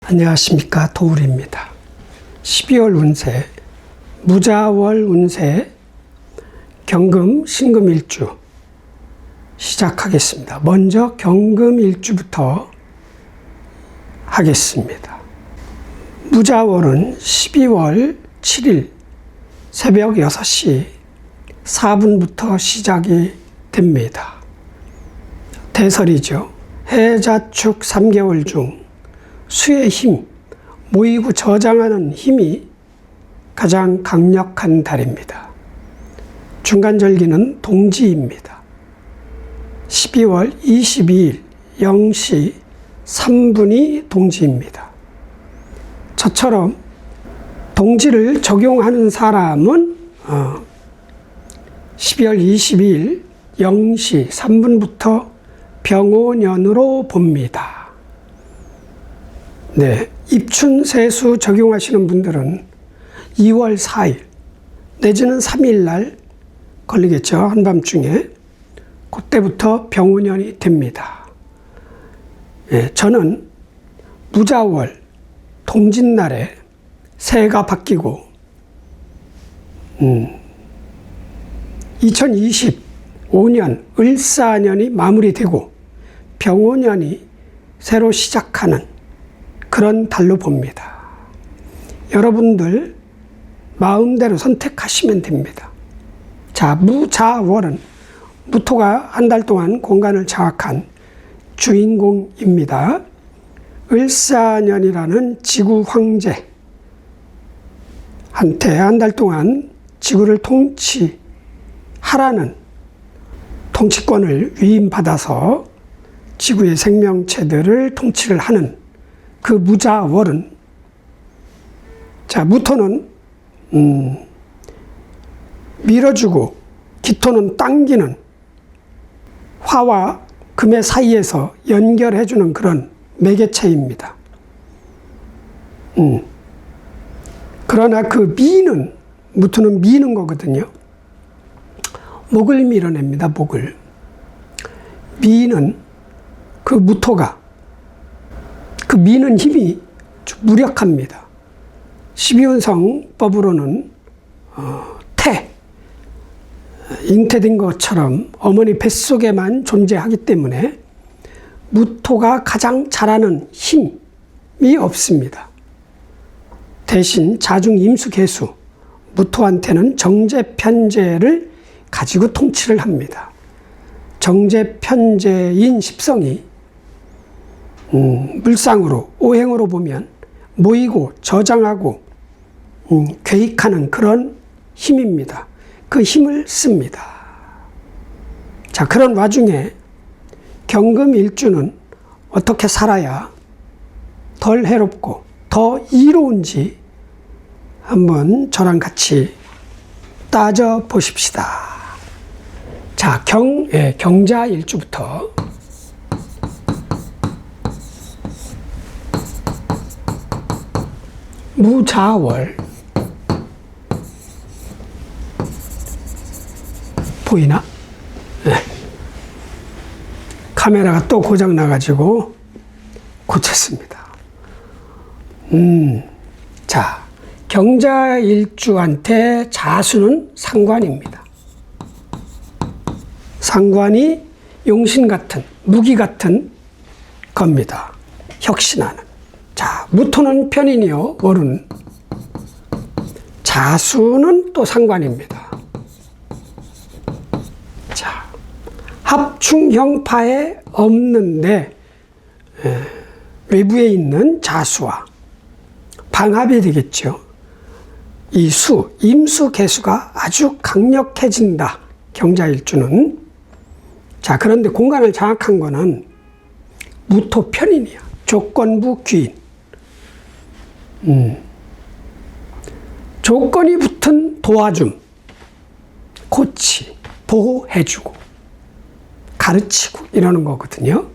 안녕하십니까, 도울입니다. 12월 운세, 무자월 운세, 경금, 신금 일주 시작하겠습니다. 먼저 경금 일주부터 하겠습니다. 무자월은 12월 7일 새벽 6시 4분부터 시작이 됩니다. 대설이죠. 해자축 3개월 중 수의 힘, 모이고 저장하는 힘이 가장 강력한 달입니다. 중간절기는 동지입니다. 12월 22일 0시 3분이 동지입니다. 저처럼 동지를 적용하는 사람은 12월 22일 0시 3분부터 병오년으로 봅니다. 네, 입춘세수 적용하시는 분들은 2월 4일 내지는 3일 날 걸리겠죠. 한밤중에. 그때부터 병오년이 됩니다. 네, 저는 무자월 동짓날에 새해가 바뀌고 2025년 을사년이 마무리되고 병오년이 새로 시작하는 그런 달로 봅니다. 여러분들 마음대로 선택하시면 됩니다. 자, 무자월은 무토가 한 달 동안 공간을 장악한 주인공입니다. 을사년이라는 지구 황제한테 한 달 동안 지구를 통치하라는 통치권을 위임받아서 지구의 생명체들을 통치를 하는 그 무자월은, 자, 무토는 밀어주고 기토는 당기는 화와 금의 사이에서 연결해주는 그런 매개체입니다. 그러나 그 무토는 미는 거거든요. 목을 밀어냅니다. 목을 미는 그 무토가, 그 미는 힘이 무력합니다. 12운성법으로는 잉태된 것처럼 어머니 뱃속에만 존재하기 때문에 무토가 가장 잘하는 힘이 없습니다. 대신 자중 임수 개수, 무토한테는 정제편제를 가지고 통치를 합니다. 정제편제인 십성이 물상으로, 오행으로 보면 모이고 저장하고 계획하는 그런 힘입니다. 그 힘을 씁니다. 자, 그런 와중에 경금 일주는 어떻게 살아야 덜 해롭고 더 이로운지 한번 저랑 같이 따져 보십시다. 자, 경자 일주부터 무자월 보이나? 네. 카메라가 또 고장 나가지고 고쳤습니다. 자, 경자 일주한테 자수는 상관입니다. 상관이 용신 같은, 무기 같은 겁니다. 혁신하는. 자, 무토는 편인이요, 월은. 자수는 또 상관입니다. 자, 합충형파에 없는데 외부에 있는 자수와 방합이 되겠죠. 이 임수 개수가 아주 강력해진다. 경자일주는. 자, 그런데 공간을 장악한 거는 무토 편인이야. 조건부 귀인. 조건이 붙은 도와줌, 코치, 보호해주고, 가르치고 이러는 거거든요.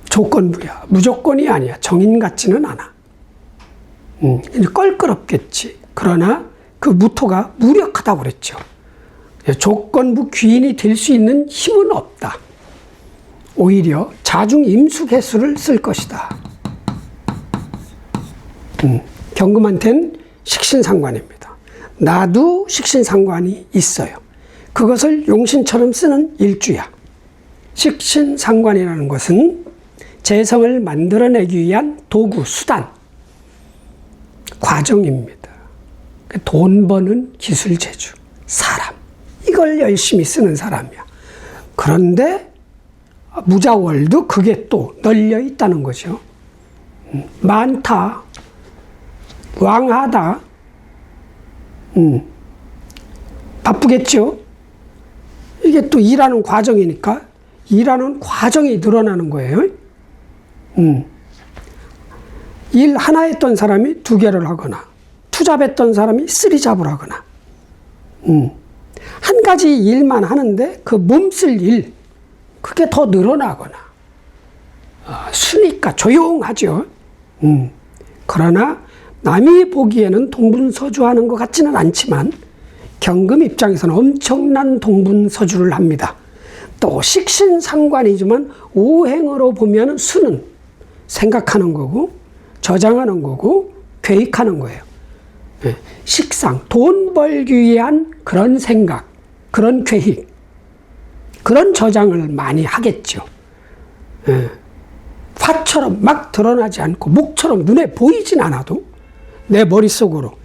조건부야. 무조건이 아니야. 정인 같지는 않아. 껄끄럽겠지. 그러나 그 무토가 무력하다고 그랬죠. 조건부 귀인이 될 수 있는 힘은 없다. 오히려 자중 임수 개수를 쓸 것이다. 경금한테는 식신상관입니다. 나도 식신상관이 있어요. 그것을 용신처럼 쓰는 일주야. 식신상관이라는 것은 재성을 만들어내기 위한 도구, 수단, 과정입니다. 돈 버는 기술, 재주, 사람. 이걸 열심히 쓰는 사람이야. 그런데 무자월도 그게 또 널려 있다는 거죠. 많다, 왕하다, 바쁘겠죠. 이게 또 일하는 과정이니까 일하는 과정이 늘어나는 거예요. 일 하나 했던 사람이 2개를 하거나 투잡했던 사람이 3잡을 하거나 한 가지 일만 하는데 그 몸쓸 일 그게 더 늘어나거나 수니까 조용하죠. 그러나 남이 보기에는 동분서주하는 것 같지는 않지만 경금 입장에서는 엄청난 동분서주를 합니다. 또 식신상관이지만 오행으로 보면 수는 생각하는 거고 저장하는 거고 계획하는 거예요. 식상, 돈 벌기 위한 그런 생각, 그런 계획, 그런 저장을 많이 하겠죠. 화처럼 막 드러나지 않고 목처럼 눈에 보이진 않아도 내 머릿속으로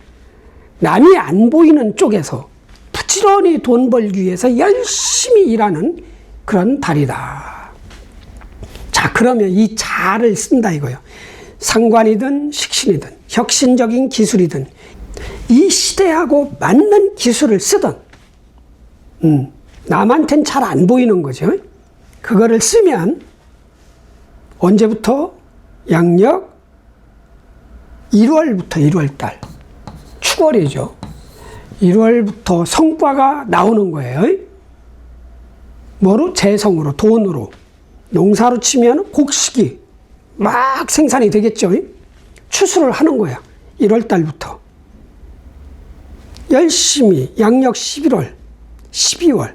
남이 안 보이는 쪽에서 부지런히 돈 벌기 위해서 열심히 일하는 그런 달이다. 자, 그러면 이 자를 쓴다 이거예요. 상관이든 식신이든 혁신적인 기술이든 이 시대하고 맞는 기술을 쓰든 남한테는 잘 안 보이는 거죠. 그거를 쓰면 언제부터? 양력 1월부터 1월달 축월이죠. 1월부터 성과가 나오는 거예요. 뭐로? 재성으로, 돈으로. 농사로 치면 곡식이 막 생산이 되겠죠. 추수를 하는 거야. 1월달부터. 열심히 양력 11월, 12월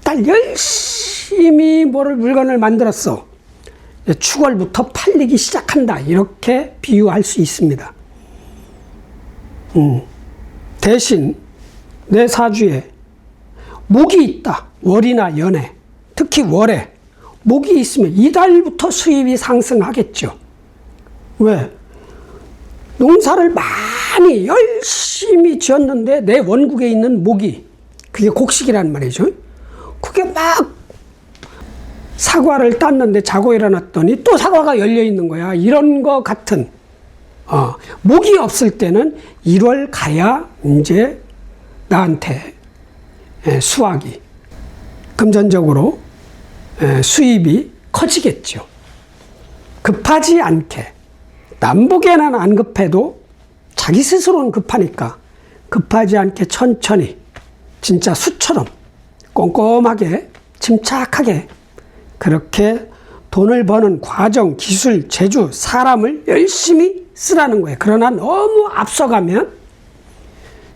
달 열심히 물건을 만들었어. 축월부터 팔리기 시작한다. 이렇게 비유할 수 있습니다. 대신 내 사주에 목이 있다. 월이나 연에, 특히 월에 목이 있으면 이달부터 수입이 상승하겠죠. 왜? 농사를 많이 열심히 지었는데 내 원국에 있는 목이, 그게 곡식이란 말이죠. 그게 막 사과를 땄는데 자고 일어났더니 또 사과가 열려 있는 거야. 이런 거 같은 목이 없을 때는 1월 가야 이제 나한테 수확이 금전적으로 수입이 커지겠죠. 급하지 않게, 남보게는 안 급해도 자기 스스로는 급하니까 급하지 않게 천천히 진짜 수처럼 꼼꼼하게 침착하게 그렇게 돈을 버는 과정, 기술, 재주, 사람을 열심히 쓰라는 거예요. 그러나 너무 앞서가면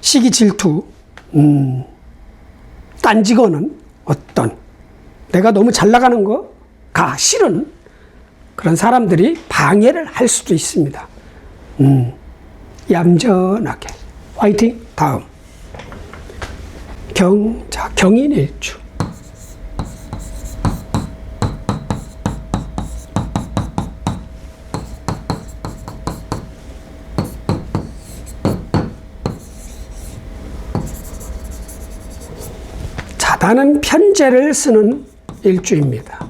시기 질투, 딴지거는 어떤 내가 너무 잘 나가는 거가 싫은 그런 사람들이 방해를 할 수도 있습니다. 얌전하게 화이팅. 다음 경인일주. 자다는 편제를 쓰는 일주입니다.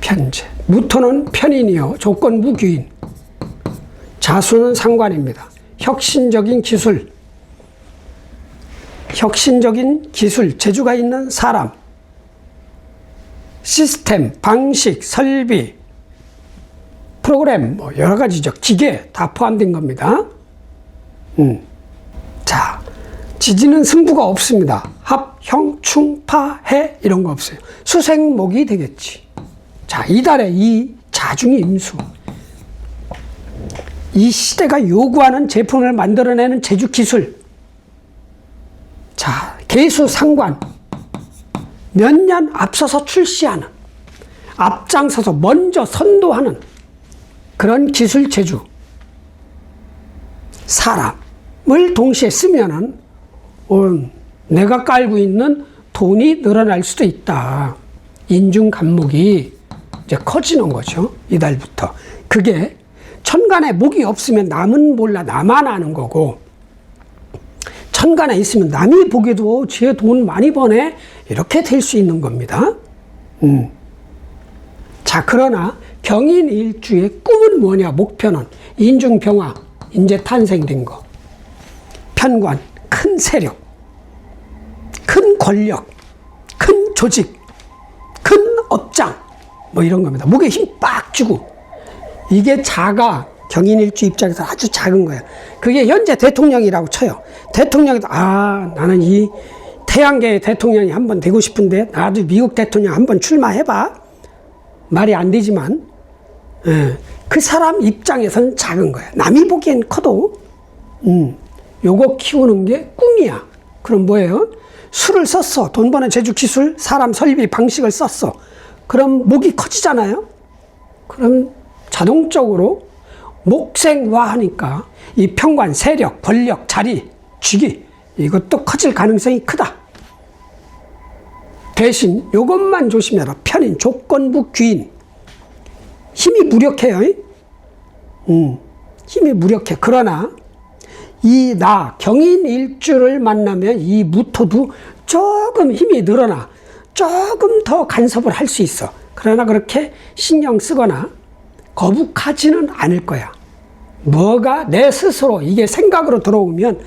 편제. 무토는 편인이요 조건부 귀인. 자수는 상관입니다. 혁신적인 기술, 재주가 있는 사람, 시스템, 방식, 설비, 프로그램, 여러 가지죠. 기계 다 포함된 겁니다. 자, 지지는 승부가 없습니다. 합, 형, 충, 파, 해 이런 거 없어요. 수생목이 되겠지. 자, 이달에 이 자중이 임수. 이 시대가 요구하는 제품을 만들어내는 제주 기술. 자, 개수 상관. 몇 년 앞서서 출시하는, 앞장서서 먼저 선도하는 그런 기술 제주. 사람을 동시에 쓰면은 내가 깔고 있는 돈이 늘어날 수도 있다. 인중 간목이 이제 커지는 거죠. 이달부터. 그게 천간에 목이 없으면 남은 몰라 나만 아는 거고, 천간에 있으면 남이 보기도 쟤 돈 많이 버네 이렇게 될 수 있는 겁니다. 자, 그러나 경인일주의 꿈은 뭐냐? 목표는 인중병화, 이제 탄생된 거. 편관, 큰 세력, 큰 권력, 큰 조직, 큰 업장, 뭐 이런 겁니다. 목에 힘 빡 주고. 이게 자가 경인일주 입장에서 아주 작은 거예요. 그게 현재 대통령이라고 쳐요. 대통령이, 나는 이 태양계의 대통령이 한번 되고 싶은데, 나도 미국 대통령 한번 출마해봐. 말이 안 되지만, 그 사람 입장에서는 작은 거야. 남이 보기엔 커도, 요거 키우는 게 꿈이야. 그럼 뭐예요? 수를 썼어. 돈 버는 재주 기술, 사람 설비 방식을 썼어. 그럼 목이 커지잖아요? 그럼 자동적으로 목생화하니까 이 편관, 세력, 권력, 자리, 직위, 이것도 커질 가능성이 크다. 대신 요것만 조심해라. 편인, 조건부, 귀인. 힘이 무력해요. 힘이 무력해. 그러나 이 나 경인일주를 만나면 이 무토도 조금 힘이 늘어나 조금 더 간섭을 할 수 있어. 그러나 그렇게 신경 쓰거나 거북하지는 않을 거야. 뭐가 내 스스로 이게 생각으로 들어오면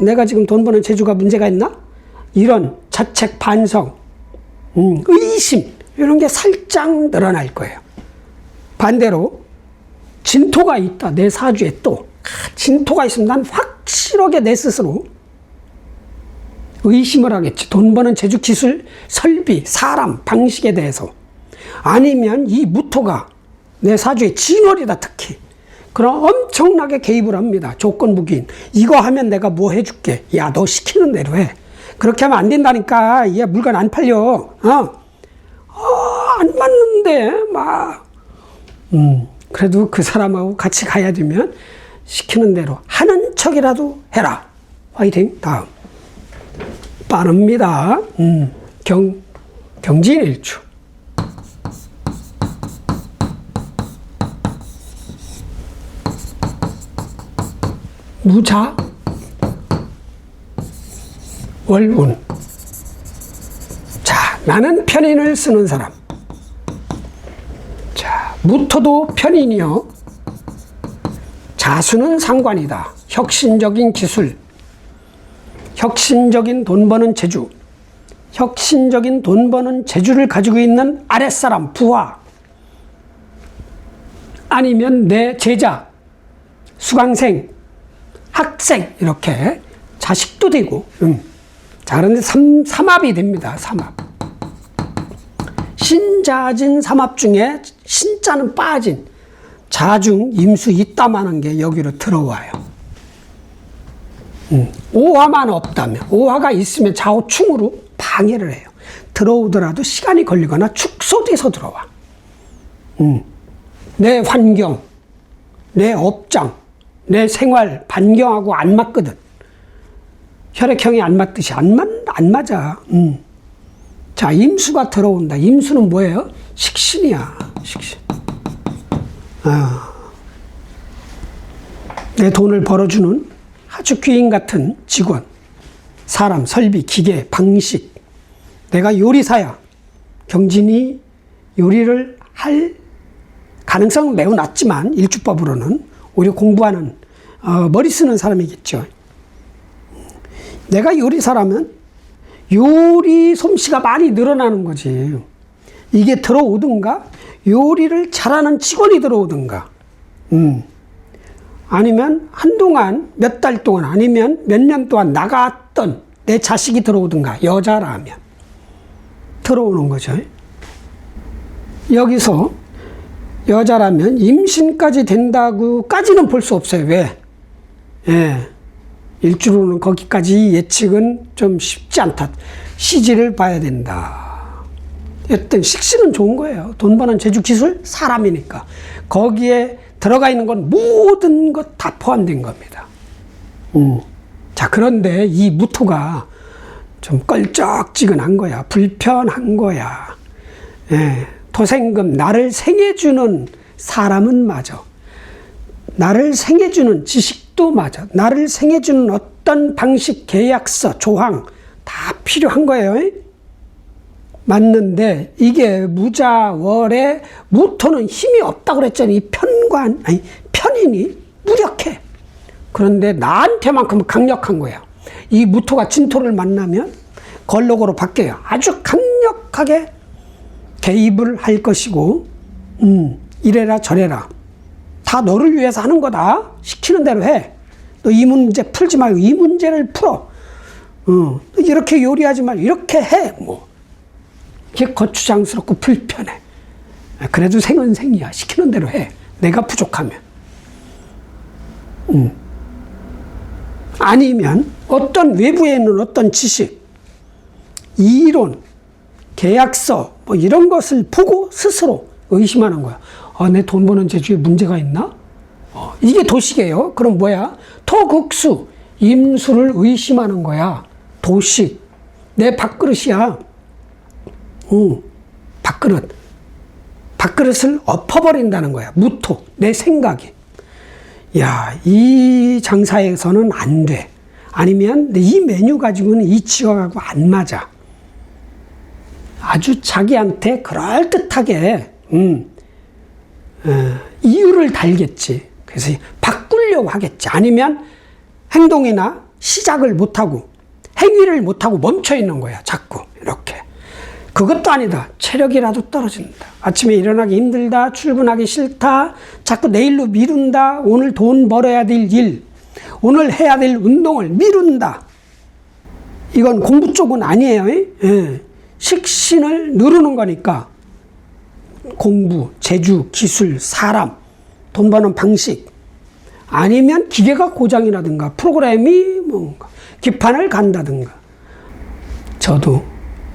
내가 지금 돈 버는 재주가 문제가 있나? 이런 자책, 반성, 의심 이런 게 살짝 늘어날 거예요. 반대로 진토가 있다. 내 사주에 또 진토가 있으면 난 확실하게 내 스스로 의심을 하겠지. 돈 버는 재주, 기술, 설비, 사람, 방식에 대해서. 아니면 이 무토가 내 사주의 진월이다 특히. 그럼 엄청나게 개입을 합니다. 조건부기인. 이거 하면 내가 뭐 해줄게. 야, 너 시키는 대로 해. 그렇게 하면 안 된다니까. 얘 물건 안 팔려. 안 맞는데 막. 그래도 그 사람하고 같이 가야 되면 시키는 대로 하는 척이라도 해라. 화이팅. 다음. 빠릅니다. 경진일주. 무자, 월운. 자, 나는 편인을 쓰는 사람. 자, 무토도 편인이요. 자수는 상관이다. 혁신적인 기술, 혁신적인 돈 버는 재주, 혁신적인 돈 버는 재주를 가지고 있는 아랫사람, 부하, 아니면 내 제자, 수강생, 학생, 이렇게 자식도 되고. 자, 그런데 삼합이 됩니다. 삼합. 신자진 삼합 중에 신자는 빠진 자중, 임수, 이따만한 게 여기로 들어와요. 오화만 없다면, 오화가 있으면 좌우충으로 방해를 해요. 들어오더라도 시간이 걸리거나 축소돼서 들어와. 내 환경, 내 업장, 내 생활 반경하고 안 맞거든. 혈액형이 안 맞듯이 안 맞아. 자, 임수가 들어온다. 임수는 뭐예요? 식신이야. 식신. 내 돈을 벌어주는 아주 귀인 같은 직원, 사람, 설비, 기계, 방식. 내가 요리사야. 경진이 요리를 할 가능성은 매우 낮지만 일주법으로는 오히려 공부하는 머리 쓰는 사람이겠죠. 내가 요리사라면 요리 솜씨가 많이 늘어나는 거지. 이게 들어오든가 요리를 잘하는 직원이 들어오든가, 아니면 한동안 몇 달 동안 아니면 몇 년 동안 나갔던 내 자식이 들어오든가, 여자라면 들어오는 거죠. 여기서 여자라면 임신까지 된다고까지는 볼 수 없어요. 왜? 일주로는 거기까지 예측은 좀 쉽지 않다. 시지를 봐야 된다. 여튼 식신은 좋은 거예요. 돈 버는 재주, 기술, 사람이니까. 거기에 들어가 있는 건 모든 것 다 포함된 겁니다. 자, 그런데 이 무토가 좀 껄쩍지근한 거야. 불편한 거야. 예, 토생금, 나를 생해주는 사람은 맞아. 나를 생해주는 지식도 맞아. 나를 생해주는 어떤 방식, 계약서, 조항 다 필요한 거예요. 맞는데 이게 무자월에 무토는 힘이 없다고 그랬잖아요. 이 편인이 무력해. 그런데 나한테만큼 강력한 거야. 이 무토가 진토를 만나면 걸록으로 바뀌어요. 아주 강력하게 개입을 할 것이고, 이래라 저래라. 다 너를 위해서 하는 거다. 시키는 대로 해. 너 이 문제 풀지 말고 이 문제를 풀어. 이렇게 요리하지 말고 이렇게 해. 뭐. 이게 거추장스럽고 불편해. 그래도 생은 생이야. 시키는 대로 해. 내가 부족하면. 아니면 어떤 외부에 있는 어떤 지식, 이론, 계약서 뭐 이런 것을 보고 스스로 의심하는 거야. 내 돈 버는 재주에 문제가 있나? 이게 도식이에요. 그럼 뭐야? 토극수, 임수를 의심하는 거야. 도식. 내 밥그릇이야. 밥그릇을 엎어버린다는 거야. 무토, 내 생각이. 야, 이 장사에서는 안 돼. 아니면 이 메뉴 가지고는 이 지역하고 안 맞아. 아주 자기한테 그럴듯하게 이유를 달겠지. 그래서 바꾸려고 하겠지. 아니면 행동이나 시작을 못하고 행위를 못하고 멈춰 있는 거야. 자꾸 이렇게. 그것도 아니다. 체력이라도 떨어진다. 아침에 일어나기 힘들다. 출근하기 싫다. 자꾸 내일로 미룬다. 오늘 돈 벌어야 될 일, 오늘 해야 될 운동을 미룬다. 이건 공부 쪽은 아니에요. 예. 식신을 누르는 거니까 공부, 재주, 기술, 사람, 돈 버는 방식, 아니면 기계가 고장이라든가 프로그램이 뭔가 기판을 간다든가. 저도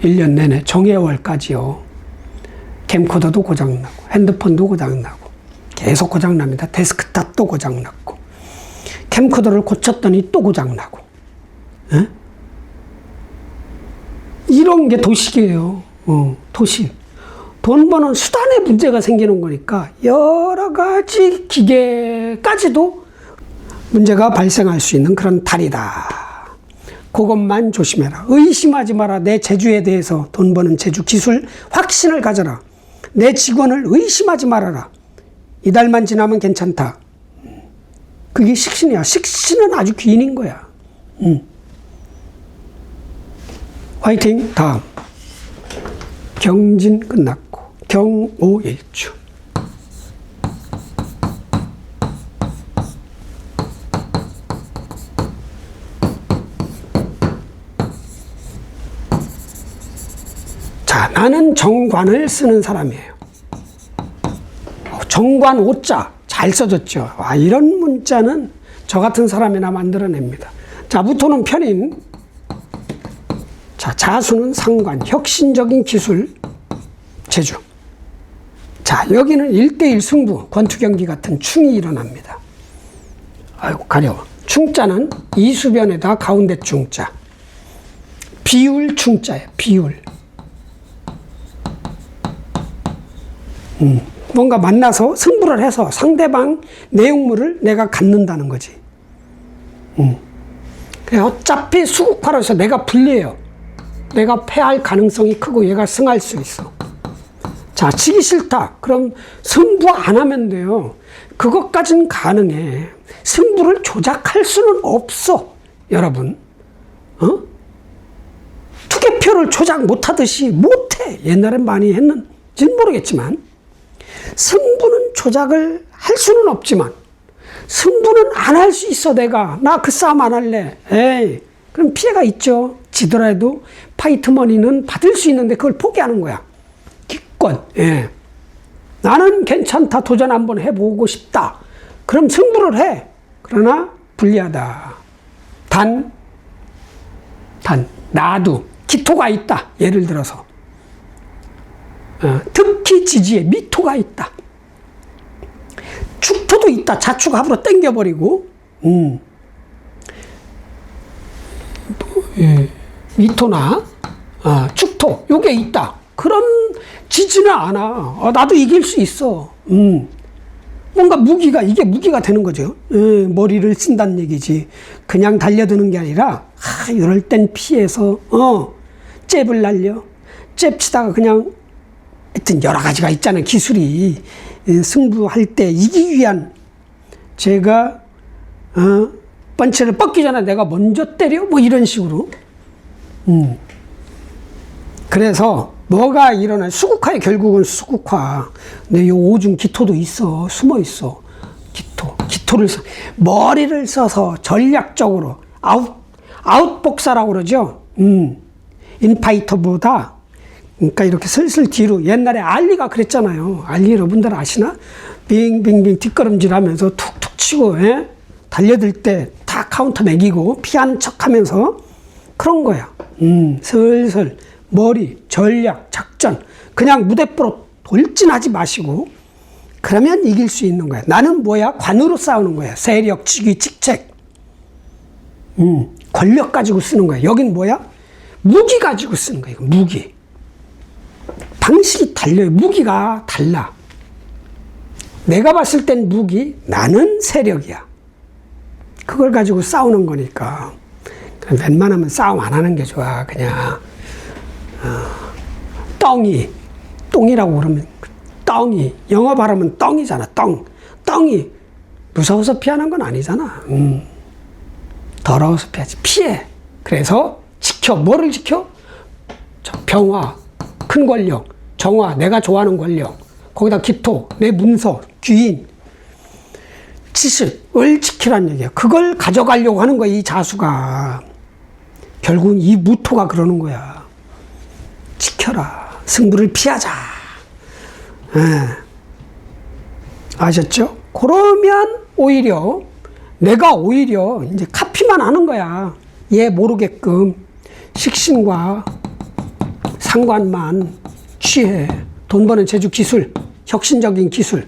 1년 내내 정해월까지요. 캠코더도 고장나고 핸드폰도 고장나고 계속 고장납니다. 데스크탑도 고장났고 캠코더를 고쳤더니 또 고장나고. 에? 이런 게 도식이에요. 도식. 돈 버는 수단에 문제가 생기는 거니까 여러 가지 기계까지도 문제가 발생할 수 있는 그런 달이다. 그것만 조심해라. 의심하지 마라. 내 재주에 대해서, 돈 버는 재주, 기술, 확신을 가져라. 내 직원을 의심하지 말아라. 이달만 지나면 괜찮다. 그게 식신이야. 식신은 아주 귀인인 거야. 화이팅. 다음. 경진 끝났고 경오일주. 자, 나는 정관을 쓰는 사람이에요. 정관 오자 잘 써졌죠. 이런 문자는 저 같은 사람이나 만들어냅니다. 자, 무토는 편인. 자, 자수는 상관, 혁신적인 기술, 재주. 자, 여기는 1대1 승부, 권투경기 같은 충이 일어납니다. 아이고, 가려워. 충자는 이수변에다 가운데 충자. 비울 충자예요, 비울. 뭔가 만나서 승부를 해서 상대방 내용물을 내가 갖는다는 거지. 어차피 수국화로서 내가 불리해요. 내가 패할 가능성이 크고 얘가 승할 수 있어. 자, 지기 싫다. 그럼 승부 안 하면 돼요. 그것까진 가능해. 승부를 조작할 수는 없어. 여러분. 투개표를 조작 못하듯이 못해. 옛날엔 많이 했는지는 모르겠지만. 승부는 조작을 할 수는 없지만 승부는 안 할 수 있어. 내가 나 그 싸움 안 할래. 에이, 그럼 피해가 있죠. 지더라도 파이트 머니는 받을 수 있는데 그걸 포기하는 거야. 기권. 예. 나는 괜찮다. 도전 한번 해보고 싶다. 그럼 승부를 해. 그러나 불리하다. 단 나도 기토가 있다. 예를 들어서 특히 지지에 미토가 있다. 축토도 여기다 자축합으로 당겨버리고, 미토나 축토 요게 있다. 그럼 지지는 않아. 나도 이길 수 있어. 뭔가 무기가, 이게 무기가 되는 거죠. 머리를 쓴다는 얘기지. 그냥 달려드는 게 아니라 이럴 땐 피해서 잽을 날려. 잽 치다가 그냥 하여튼 여러 가지가 있잖아요. 기술이. 승부할 때 이기기 위한, 제가 펀치를 뻗기 전에 내가 먼저 때려? 뭐 이런 식으로. 그래서 뭐가 일어나, 수국화에 결국은 수국화. 근데 요 오중 기토도 있어. 숨어 있어. 기토를 머리를 써서 전략적으로 아웃복사라고 그러죠. 인파이터보다, 그러니까 이렇게 슬슬 뒤로, 옛날에 알리가 그랬잖아요. 알리 여러분들 아시나? 빙빙빙 뒷걸음질 하면서 툭툭 치고, 달려들 때 다 카운터 매기고 피하는 척 하면서 그런 거야. 슬슬 머리, 전략, 작전, 그냥 무대뽀로 돌진하지 마시고, 그러면 이길 수 있는 거야. 나는 뭐야? 관으로 싸우는 거야. 세력, 직위, 직책. 권력 가지고 쓰는 거야. 여긴 뭐야? 무기 가지고 쓰는 거야. 무기. 방식이 달라요. 무기가 달라. 내가 봤을 땐 무기, 나는 세력이야. 그걸 가지고 싸우는 거니까. 웬만하면 싸움 안 하는 게 좋아. 그냥 똥이라고 그러면, 똥이 영어 발음은 똥이잖아. 똥이 무서워서 피하는 건 아니잖아. 더러워서 피하지. 피해. 그래서 지켜. 뭐를 지켜? 병화, 큰 권력, 정화, 내가 좋아하는 권력, 거기다 기토, 내 문서, 귀인, 지식을 지키란 얘기야. 그걸 가져가려고 하는 거야, 이 자수가. 결국은 이 무토가 그러는 거야. 지켜라. 승부를 피하자. 아셨죠? 그러면 오히려 내가 오히려 이제 카피만 하는 거야. 얘 모르게끔 식신과 상관만 취해. 돈 버는 재주 기술, 혁신적인 기술.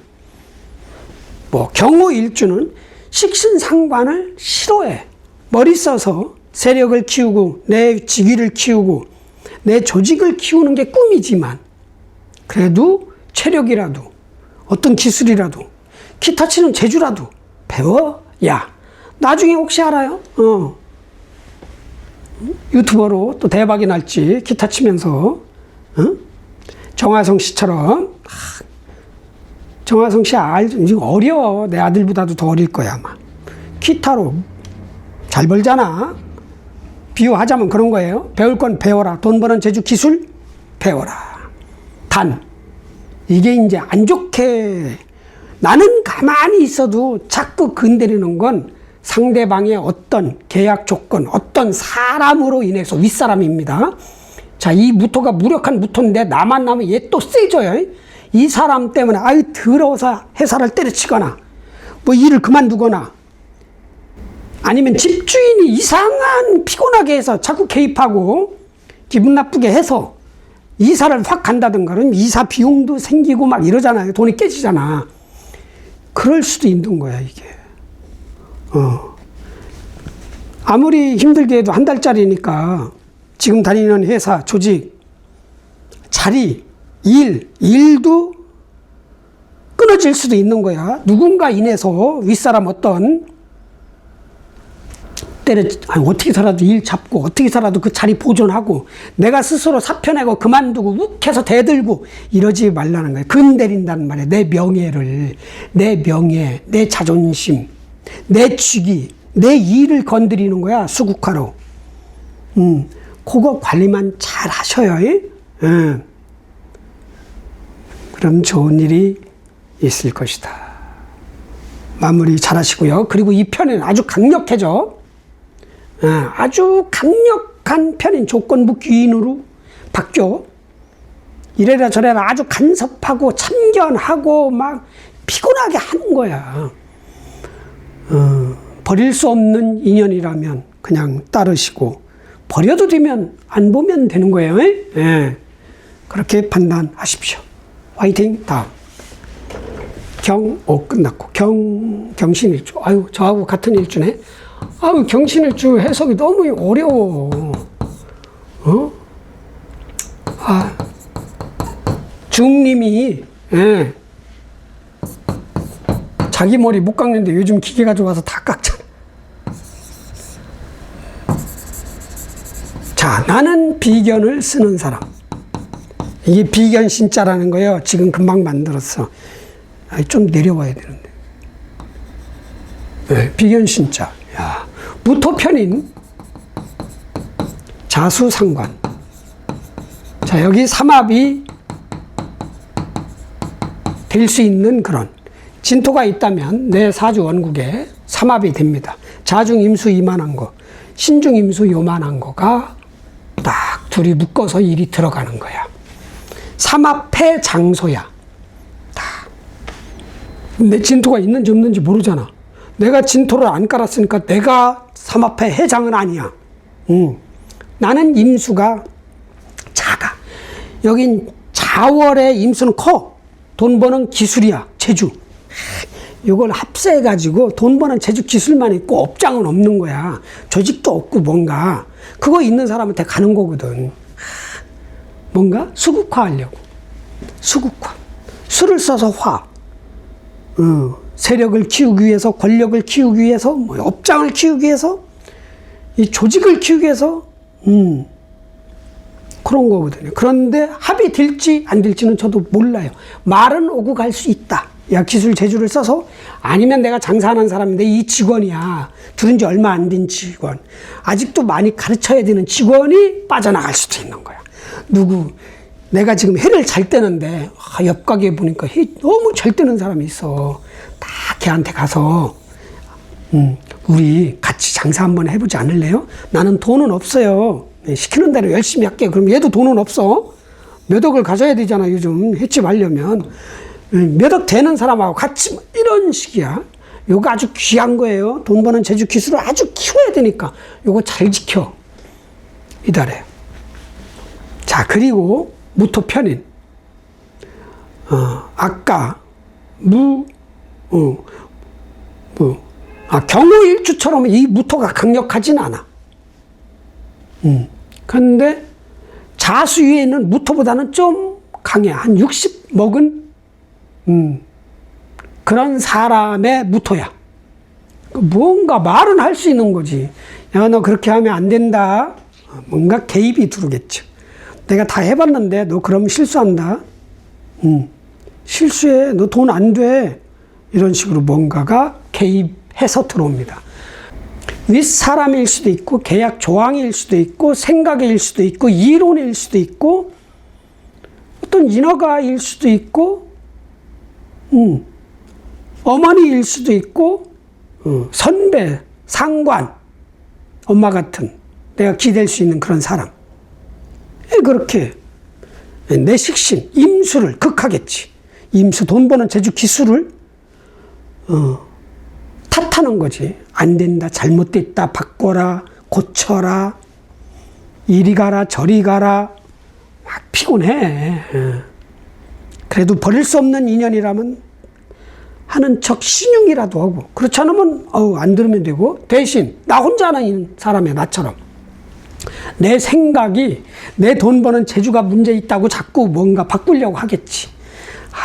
뭐 경우 일주는 식신상관을 싫어해. 머리 써서 세력을 키우고 내 직위를 키우고 내 조직을 키우는 게 꿈이지만, 그래도 체력이라도 어떤 기술이라도 기타 치는 재주라도 배워야 나중에 혹시 알아요? 유튜버로 또 대박이 날지. 기타 치면서 정화성 씨처럼. 정화성 씨 지금 어려. 내 아들보다도 더 어릴 거야 아마. 기타로 잘 벌잖아. 비유하자면 그런 거예요. 배울 건 배워라. 돈 버는 재주 기술 배워라. 단 이게 이제 안 좋게, 나는 가만히 있어도 자꾸 건드리는 건 상대방의 어떤 계약 조건, 어떤 사람으로 인해서, 윗사람입니다. 자, 이 무토가 무력한 무토인데 나만 나면 얘 또 세져요. 이 사람 때문에 더러워서 회사를 때려치거나 뭐 일을 그만두거나, 아니면 집주인이 이상한 피곤하게 해서 자꾸 개입하고 기분 나쁘게 해서 이사를 확 간다든가, 그럼 이사 비용도 생기고 막 이러잖아요. 돈이 깨지잖아. 그럴 수도 있는 거야 이게. 아무리 힘들게 해도 한 달짜리니까 지금 다니는 회사, 조직, 자리, 일도 끊어질 수도 있는 거야. 누군가 인해서 윗사람 어떤 어떻게 살아도 일 잡고, 어떻게 살아도 그 자리 보존하고, 내가 스스로 사표 내고 그만두고 욱해서 대들고 이러지 말라는 거야. 건드린다는 말이야. 내 명예를, 내 명예, 내 자존심, 내 직위, 내 일을 건드리는 거야. 수국화로. 그거 관리만 잘 하셔요. 그럼 좋은 일이 있을 것이다. 마무리 잘 하시고요. 그리고 이 편은 아주 강력해져. 아주 강력한 편인 조건부 귀인으로 바뀌어. 이래라 저래라 아주 간섭하고 참견하고 막 피곤하게 하는 거야. 버릴 수 없는 인연이라면 그냥 따르시고, 버려도 되면 안 보면 되는 거예요. 그렇게 판단하십시오. 화이팅. 다음. 끝났고. 경신일주. 아유, 저하고 같은 일주네. 아유, 경신일주 해석이 너무 어려워. 중님이, 예. 자기 머리 못 깎는데 요즘 기계 가져와서 다 깎잖아. 자, 나는 비견을 쓰는 사람. 이게 비견 신자라는 거예요. 지금 금방 만들었어. 좀 내려와야 되는데. 네, 비견 신자. 야, 무토편인 자수상관. 자, 여기 삼합이 될 수 있는 그런 진토가 있다면 내 사주 원국에 삼합이 됩니다. 자중 임수 이만한 거, 신중 임수 요만한 거가 딱 둘이 묶어서 일이 들어가는 거야. 삼합의 장소야. 다. 근데 진토가 있는지 없는지 모르잖아. 내가 진토를 안 깔았으니까 내가 삼합의 해장은 아니야. 나는 임수가 작아. 여긴 자월의 임수는 커. 돈 버는 기술이야. 재주. 이걸 합세해가지고 돈 버는 재주 기술만 있고 업장은 없는 거야. 조직도 없고 뭔가. 그거 있는 사람한테 가는 거거든. 뭔가 수국화하려고. 수국화. 수를 써서 화. 세력을 키우기 위해서, 권력을 키우기 위해서, 뭐 업장을 키우기 위해서, 이 조직을 키우기 위해서, 그런 거거든요. 그런데 합이 될지 안 될지는 저도 몰라요. 말은 오고 갈 수 있다. 야, 기술 재주를 써서, 아니면 내가 장사하는 사람인데 이 직원이야. 들은 지 얼마 안 된 직원. 아직도 많이 가르쳐야 되는 직원이 빠져나갈 수도 있는 거야. 내가 지금 해를 잘 떼는데, 옆 가게에 보니까 해 너무 잘 떼는 사람이 있어. 다 걔한테 가서, 우리 같이 장사 한번 해보지 않을래요? 나는 돈은 없어요. 시키는 대로 열심히 할게. 그럼 얘도 돈은 없어. 몇 억을 가져야 되잖아, 요즘. 횟집 하려면. 몇 억 되는 사람하고 같이, 이런 식이야. 요거 아주 귀한 거예요. 돈 버는 재주 기술을 아주 키워야 되니까. 요거 잘 지켜. 이달에. 자, 그리고 무토편인. 아까, 경우일주처럼 이 무토가 강력하진 않아. 그런데 자수 위에 있는 무토보다는 좀 강해. 한 60 먹은, 그런 사람의 무토야. 뭔가 말은 할 수 있는 거지. 야, 너 그렇게 하면 안 된다. 뭔가 개입이 들어오겠죠. 내가 다 해봤는데 너 그럼 실수한다. 실수해. 너 돈 안 돼. 이런 식으로 뭔가가 개입해서 들어옵니다. 윗사람일 수도 있고 계약 조항일 수도 있고 생각일 수도 있고 이론일 수도 있고 어떤 인허가일 수도 있고 어머니일 수도 있고 선배, 상관, 엄마 같은 내가 기댈 수 있는 그런 사람. 그렇게 내 식신, 임수를 극하겠지. 임수, 돈 버는 재주 기술을 탓하는 거지. 안 된다, 잘못됐다, 바꿔라, 고쳐라, 이리 가라, 저리 가라. 막 피곤해. 그래도 버릴 수 없는 인연이라면 하는 척 신용이라도 하고, 그렇지 않으면 안 들으면 되고, 대신 나 혼자 하는 사람이야. 나처럼 내 생각이 내 돈 버는 재주가 문제 있다고 자꾸 뭔가 바꾸려고 하겠지.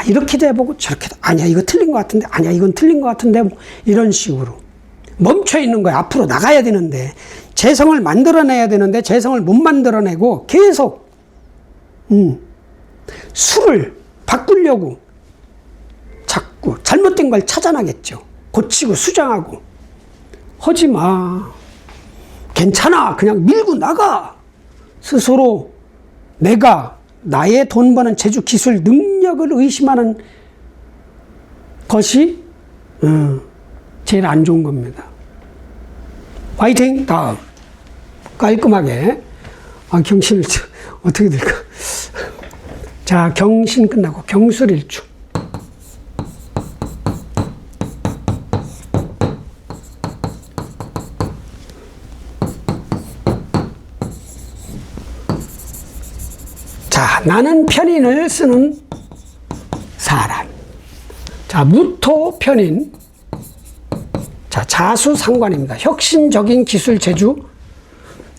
이렇게도 해보고 저렇게도, 아니야 이거 틀린 것 같은데, 아니야 이건 틀린 것 같은데, 뭐 이런 식으로 멈춰 있는 거야. 앞으로 나가야 되는데, 재성을 만들어내야 되는데 재성을 못 만들어내고 계속 수를 바꾸려고 자꾸 잘못된 걸 찾아나겠죠. 고치고 수정하고. 하지 마. 괜찮아. 그냥 밀고 나가. 스스로 내가 나의 돈 버는 재주, 기술, 능력을 의심하는 것이 제일 안 좋은 겁니다. 화이팅! 다음. 깔끔하게. 경신일주. 어떻게 될까? 자, 경신 끝나고 경술일주. 자, 나는 편인을 쓰는 사람. 자, 자, 무토 편인. 자, 자수상관입니다. 혁신적인 기술 제주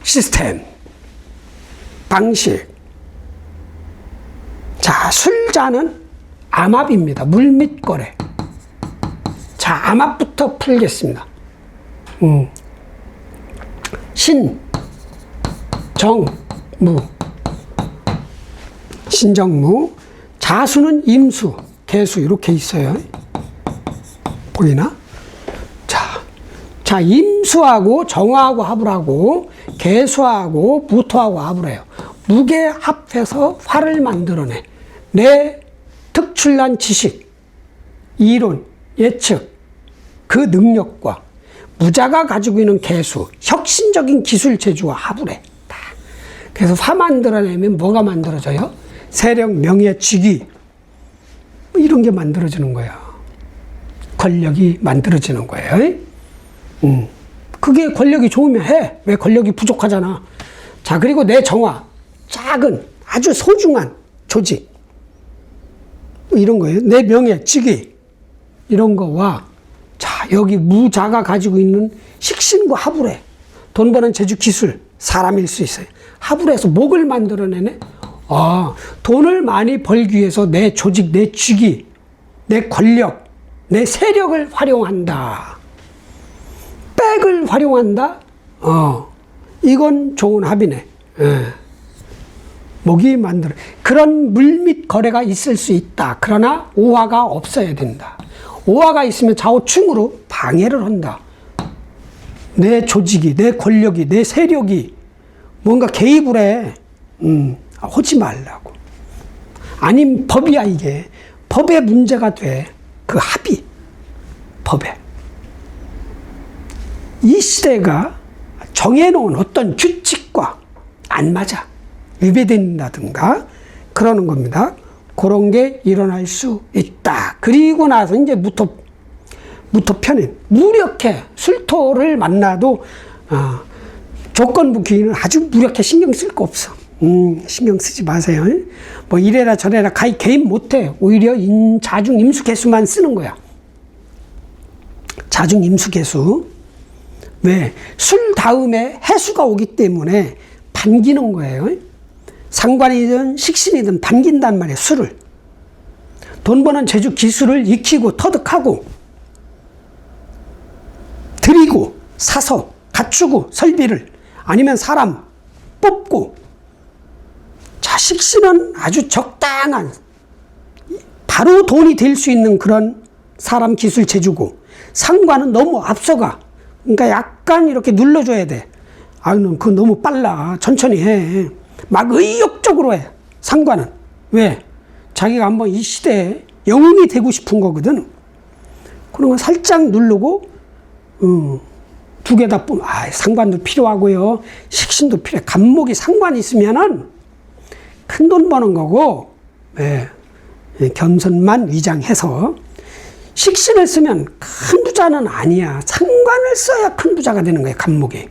시스템, 방식. 자, 술자는 암압입니다. 물밑 거래. 자, 암압부터 풀겠습니다. 신, 정, 무. 신정무. 자수는 임수, 개수 이렇게 있어요. 보이나? 자, 임수하고 정화하고 합을 하고 개수하고 무토하고 합을 해요. 무게 합해서 화를 만들어내. 내 특출난 지식, 이론, 예측, 그 능력과 무자가 가지고 있는 개수, 혁신적인 기술 제주와 합을 해. 그래서 화 만들어내면 뭐가 만들어져요? 세력, 명예, 직위 이런 게 만들어지는 거야. 권력이 만들어지는 거예요. 그게 권력이 좋으면 해. 왜? 권력이 부족하잖아. 자, 그리고 내 정화, 작은 아주 소중한 조직 이런 거예요. 내 명예, 직위 이런 거와 자, 여기 무자가 가지고 있는 식신과 합을 해. 돈 버는 제주 기술, 사람일 수 있어요. 합을 해서 목을 만들어내네. 아, 돈을 많이 벌기 위해서 내 조직, 내 직위, 내 권력, 내 세력을 활용한다. 백을 활용한다? 이건 좋은 합이네. 예. 목이 만들어. 그런 물밑 거래가 있을 수 있다. 그러나 오화가 없어야 된다. 오화가 있으면 좌우충으로 방해를 한다. 내 조직이, 내 권력이, 내 세력이 뭔가 개입을 해. 하지 말라고. 아님 법이야 이게. 법에 문제가 돼. 그 합의. 법에. 이 시대가 정해놓은 어떤 규칙과 안 맞아. 위배된다든가 그러는 겁니다. 그런 게 일어날 수 있다. 그리고 나서 이제 무토 편인. 무력해. 술토를 만나도 조건부 귀인은 아주 무력해. 신경 쓸 거 없어. 신경 쓰지 마세요. 뭐 이래라 저래라 개입 못해. 오히려 자중 임수 개수만 쓰는 거야. 자중 임수 개수. 왜? 술 다음에 해수가 오기 때문에 반기는 거예요. 상관이든 식신이든 반긴단 말이에요. 술을. 돈 버는 제주 기술을 익히고 터득하고 들이고 사서 갖추고 설비를 아니면 사람 뽑고. 자, 식신은 아주 적당한 바로 돈이 될 수 있는 그런 사람 기술 제주고 상관은 너무 앞서가. 그러니까 약간 이렇게 눌러줘야 돼. 넌 그거 너무 빨라. 천천히 해. 막 의욕적으로 해. 상관은. 왜? 자기가 한번 이 시대에 영웅이 되고 싶은 거거든. 그런 거 살짝 누르고, 두 개 다 뽑으면, 상관도 필요하고요. 식신도 필요해. 간목이 상관이 있으면은 큰 돈 버는 거고, 네. 겸손만 위장해서 식신을 쓰면 큰 부자는 아니야. 상관을 써야 큰 부자가 되는 거야, 간목이.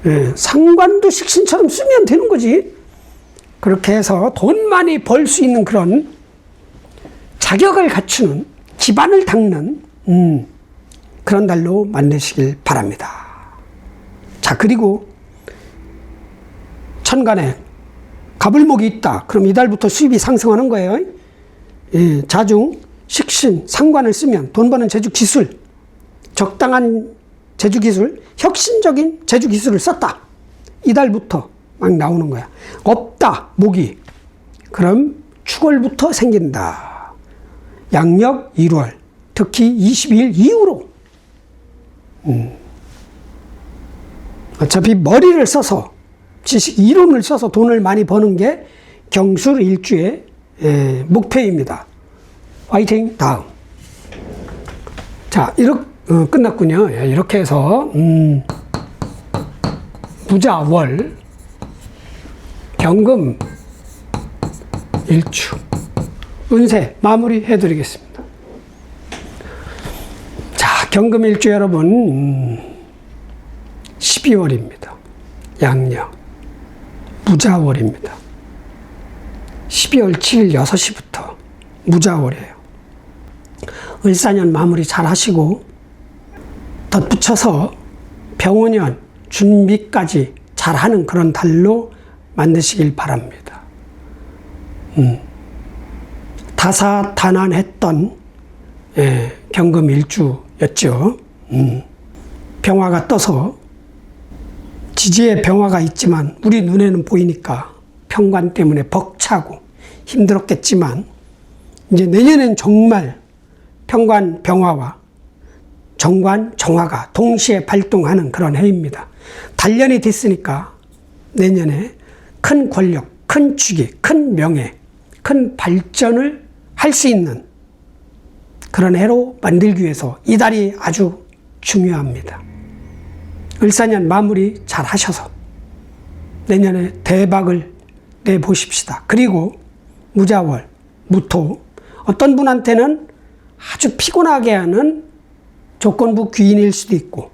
예, 상관도 식신처럼 쓰면 되는 거지. 그렇게 해서 돈 많이 벌 수 있는 그런 자격을 갖추는, 기반을 닦는 그런 달로 만드시길 바랍니다. 자, 그리고 천간에 갑을목이 있다. 그럼 이달부터 수입이 상승하는 거예요. 예, 자중, 식신, 상관을 쓰면 돈 버는 제주 기술, 적당한 제주 기술, 혁신적인 제주 기술을 썼다. 이달부터 막 나오는 거야. 없다, 목이. 그럼 축월부터 생긴다. 양력 1월, 특히 22일 이후로. 어차피 머리를 써서, 지식, 이론을 써서 돈을 많이 버는 게 경술 일주의 목표입니다. 화이팅! 다음. 자, 이렇게 끝났군요. 이렇게 해서 무자월, 경금, 일주, 운세 마무리 해드리겠습니다. 자, 경금 일주 여러분, 12월입니다. 양력, 무자월입니다. 12월 7일 6시부터 무자월이에요. 을사년 마무리 잘 하시고 덧붙여서 병원년 준비까지 잘하는 그런 달로 만드시길 바랍니다. 다사다난했던 경금일주였죠. 병화가 떠서 지지에 병화가 있지만 우리 눈에는 보이니까 편관 때문에 벅차고 힘들었겠지만 이제 내년엔 정말 편관 병화와 정관 정화가 동시에 발동하는 그런 해입니다. 단련이 됐으니까 내년에 큰 권력, 큰 주기, 큰 명예, 큰 발전을 할 수 있는 그런 해로 만들기 위해서 이 달이 아주 중요합니다. 을사년 마무리 잘 하셔서 내년에 대박을 내보십시다. 그리고 무자월, 무토, 어떤 분한테는 아주 피곤하게 하는 조건부 귀인일 수도 있고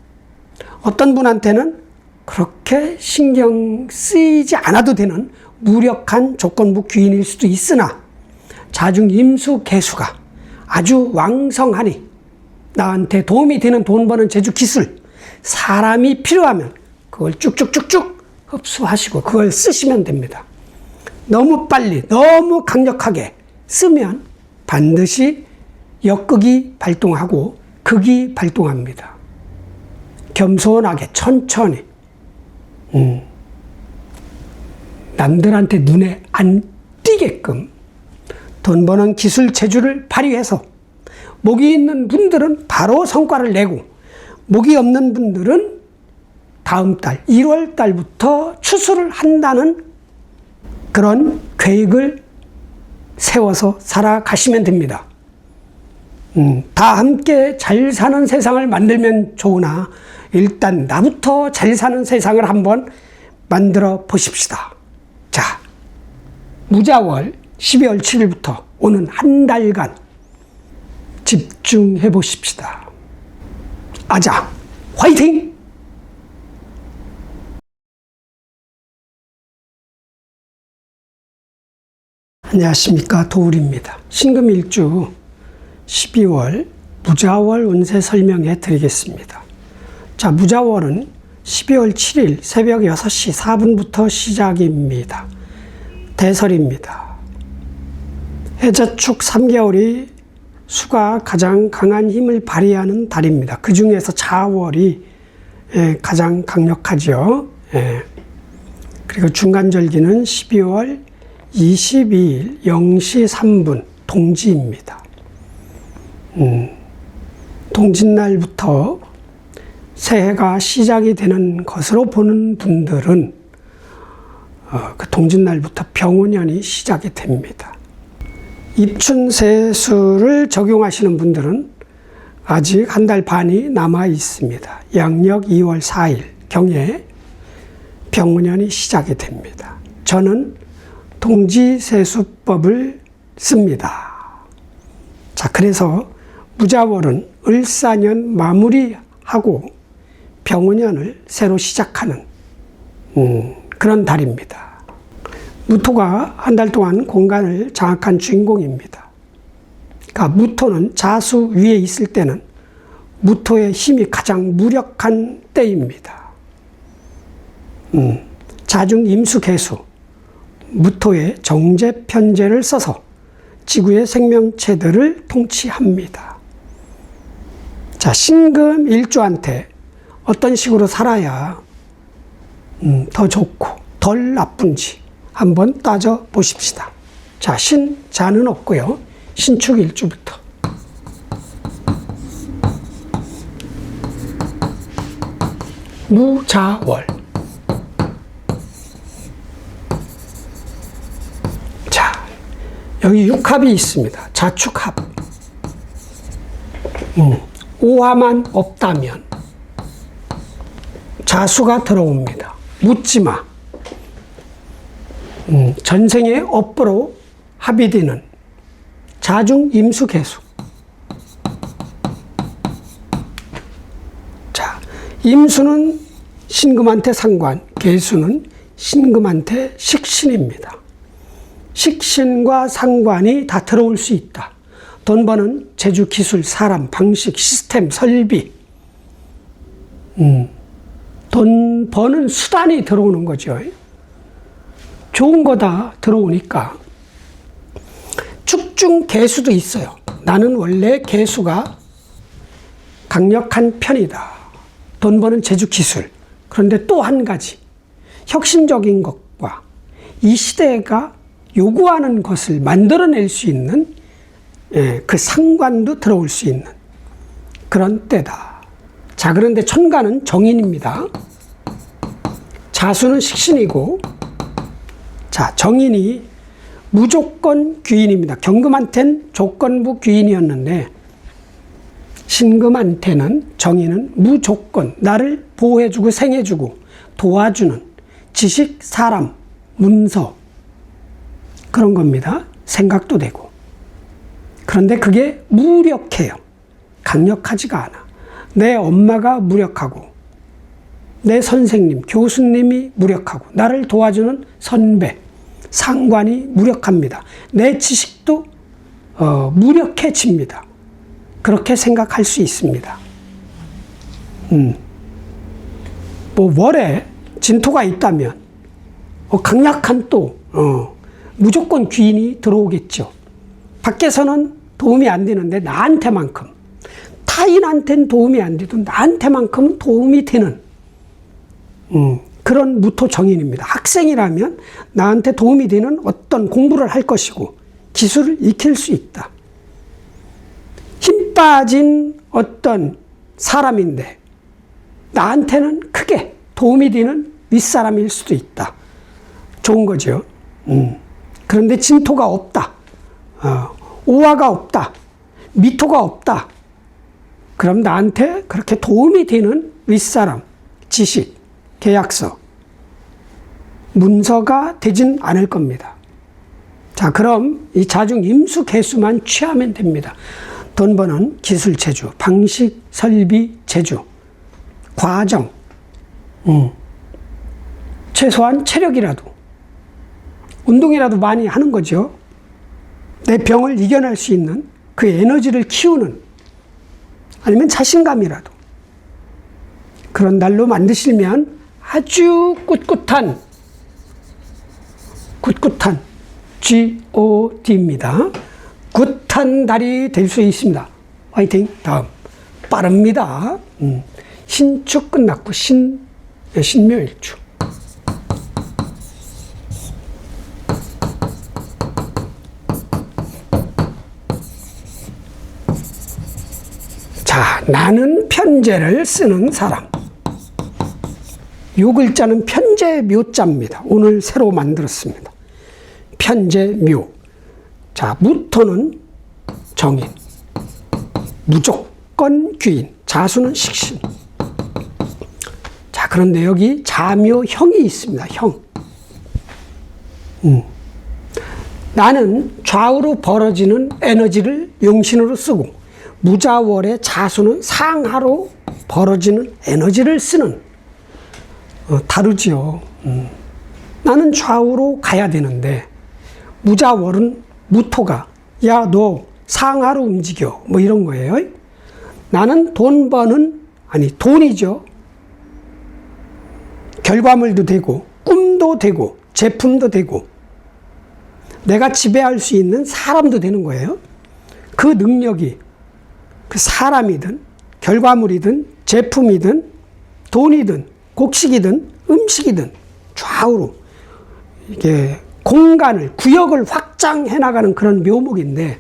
어떤 분한테는 그렇게 신경 쓰이지 않아도 되는 무력한 조건부 귀인일 수도 있으나 자중 임수 개수가 아주 왕성하니 나한테 도움이 되는 돈 버는 재주 기술, 사람이 필요하면 그걸 쭉쭉쭉쭉 흡수하시고 그걸 쓰시면 됩니다. 너무 빨리, 너무 강력하게 쓰면 반드시 역극이 발동하고 극이 발동합니다. 겸손하게 천천히 남들한테 눈에 안 띄게끔 돈 버는 기술 재주를 발휘해서 목이 있는 분들은 바로 성과를 내고 목이 없는 분들은 다음 달 1월 달부터 추수를 한다는 그런 계획을 세워서 살아가시면 됩니다. 다 함께 잘 사는 세상을 만들면 좋으나 일단 나부터 잘 사는 세상을 한번 만들어 보십시다. 자, 무자월 12월 7일부터 오는 한 달간 집중해 보십시다. 아자, 화이팅! 안녕하십니까, 도울입니다. 신금일주 12월 무자월 운세 설명해 드리겠습니다. 자, 무자월은 12월 7일 새벽 6시 4분부터 시작입니다. 대설입니다. 해자축 3개월이 수가 가장 강한 힘을 발휘하는 달입니다. 그 중에서 자월이 가장 강력하죠. 그리고 중간절기는 12월 22일 0시 3분 동지입니다. 동짓날부터 새해가 시작이 되는 것으로 보는 분들은 그 동짓날부터 병원년이 시작이 됩니다. 입춘세수를 적용하시는 분들은 아직 한 달 반이 남아 있습니다. 양력 2월 4일 경에 병원년이 시작이 됩니다. 저는 동지세수법을 씁니다. 자, 그래서 무자월은 을사년 마무리하고 병원년을 새로 시작하는 그런 달입니다. 무토가 한 달 동안 공간을 장악한 주인공입니다. 그러니까 무토는 자수 위에 있을 때는 무토의 힘이 가장 무력한 때입니다. 자중 임수 개수, 무토의 정제 편제를 써서 지구의 생명체들을 통치합니다. 자, 신금 일주한테 어떤 식으로 살아야 더 좋고 덜 나쁜지 한번 따져 보십시다. 자, 신자는 없고요. 신축 일주부터. 무자월. 자, 여기 육합이 있습니다. 자축합. 오화만 없다면 자수가 들어옵니다. 묻지 마. 전생의 업보로 합의되는 자중 임수 개수. 자, 임수는 신금한테 상관, 개수는 신금한테 식신입니다. 식신과 상관이 다 들어올 수 있다. 돈 버는 재주, 기술, 사람, 방식, 시스템, 설비. 돈 버는 수단이 들어오는 거죠. 좋은 거다 들어오니까. 축중 개수도 있어요. 나는 원래 개수가 강력한 편이다. 돈 버는 재주, 기술. 그런데 또 한 가지. 혁신적인 것과 이 시대가 요구하는 것을 만들어낼 수 있는 그 상관도 들어올 수 있는 그런 때다. 자, 그런데 천간은 정인입니다. 자수는 식신이고, 자, 정인이 무조건 귀인입니다. 경금한테는 조건부 귀인이었는데, 신금한테는 정인은 무조건 나를 보호해주고 생해주고 도와주는 지식, 사람, 문서 그런 겁니다. 생각도 되고. 그런데 그게 무력해요. 강력하지가 않아. 내 엄마가 무력하고 내 선생님, 교수님이 무력하고 나를 도와주는 선배, 상관이 무력합니다. 내 지식도 무력해집니다. 그렇게 생각할 수 있습니다. 뭐 월에 진토가 있다면 강력한 또 무조건 귀인이 들어오겠죠. 밖에서는 도움이 안 되는데 나한테만큼, 타인한테는 도움이 안 돼도 나한테만큼은 도움이 되는 그런 무토 정인입니다. 학생이라면 나한테 도움이 되는 어떤 공부를 할 것이고 기술을 익힐 수 있다. 힘 빠진 어떤 사람인데 나한테는 크게 도움이 되는 윗사람일 수도 있다. 좋은 거죠. 그런데 진토가 없다. 오화가 없다. 미토가 없다. 그럼 나한테 그렇게 도움이 되는 윗사람, 지식, 계약서, 문서가 되진 않을 겁니다. 자, 그럼 이 자중 임수 개수만 취하면 됩니다. 돈 버는 기술 재주, 방식, 설비, 재주, 과정, 최소한 체력이라도, 운동이라도 많이 하는 거죠. 내 병을 이겨낼 수 있는 그 에너지를 키우는, 아니면 자신감이라도 그런 날로 만드시면 아주 꿋꿋한 GOD입니다. 굿한 달이 될 수 있습니다. 화이팅! 다음 빠릅니다. 신축 끝났고 신묘일주. 자, 나는 편제를 쓰는 사람. 요 글자는 편제 묘자입니다. 오늘 새로 만들었습니다. 편제 묘. 자, 무토는 정인, 무조건 귀인, 자수는 식신. 자, 그런데 여기 자묘형이 있습니다. 형. 나는 좌우로 벌어지는 에너지를 용신으로 쓰고, 무자월의 자수는 상하로 벌어지는 에너지를 쓰는, 다르지요. 나는 좌우로 가야 되는데 무자월은 무토가 야, 너 상하로 움직여, 뭐 이런 거예요. 나는 돈 버는, 아니 돈이죠. 결과물도 되고 꿈도 되고 제품도 되고 내가 지배할 수 있는 사람도 되는 거예요. 그 능력이 그 사람이든 결과물이든 제품이든 돈이든 곡식이든 음식이든 좌우로 이게 공간을, 구역을 확장해 나가는 그런 묘목인데,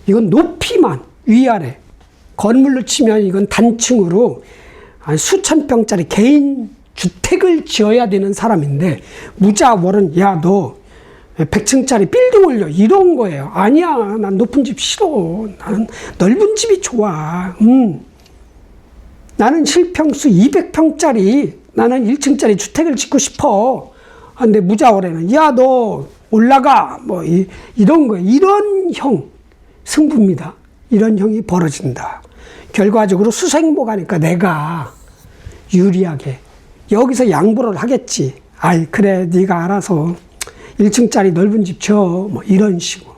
이건 높이만 위아래, 건물로 치면 이건 단층으로 수천 평짜리 개인 주택을 지어야 되는 사람인데, 무자월은 야, 너 100층짜리 빌딩 올려, 이런 거예요. 아니야, 난 높은 집 싫어. 나는 넓은 집이 좋아. 나는 실평수 200평짜리 나는 1층짜리 주택을 짓고 싶어. 근데 무자월에는 야, 너 올라가, 뭐 이런 거, 이런 형 승부입니다. 이런 형이 벌어진다. 결과적으로 수생보가니까 내가 유리하게 여기서 양보를 하겠지. 아이, 그래, 네가 알아서 1층짜리 넓은 집 줘, 뭐 이런 식으로.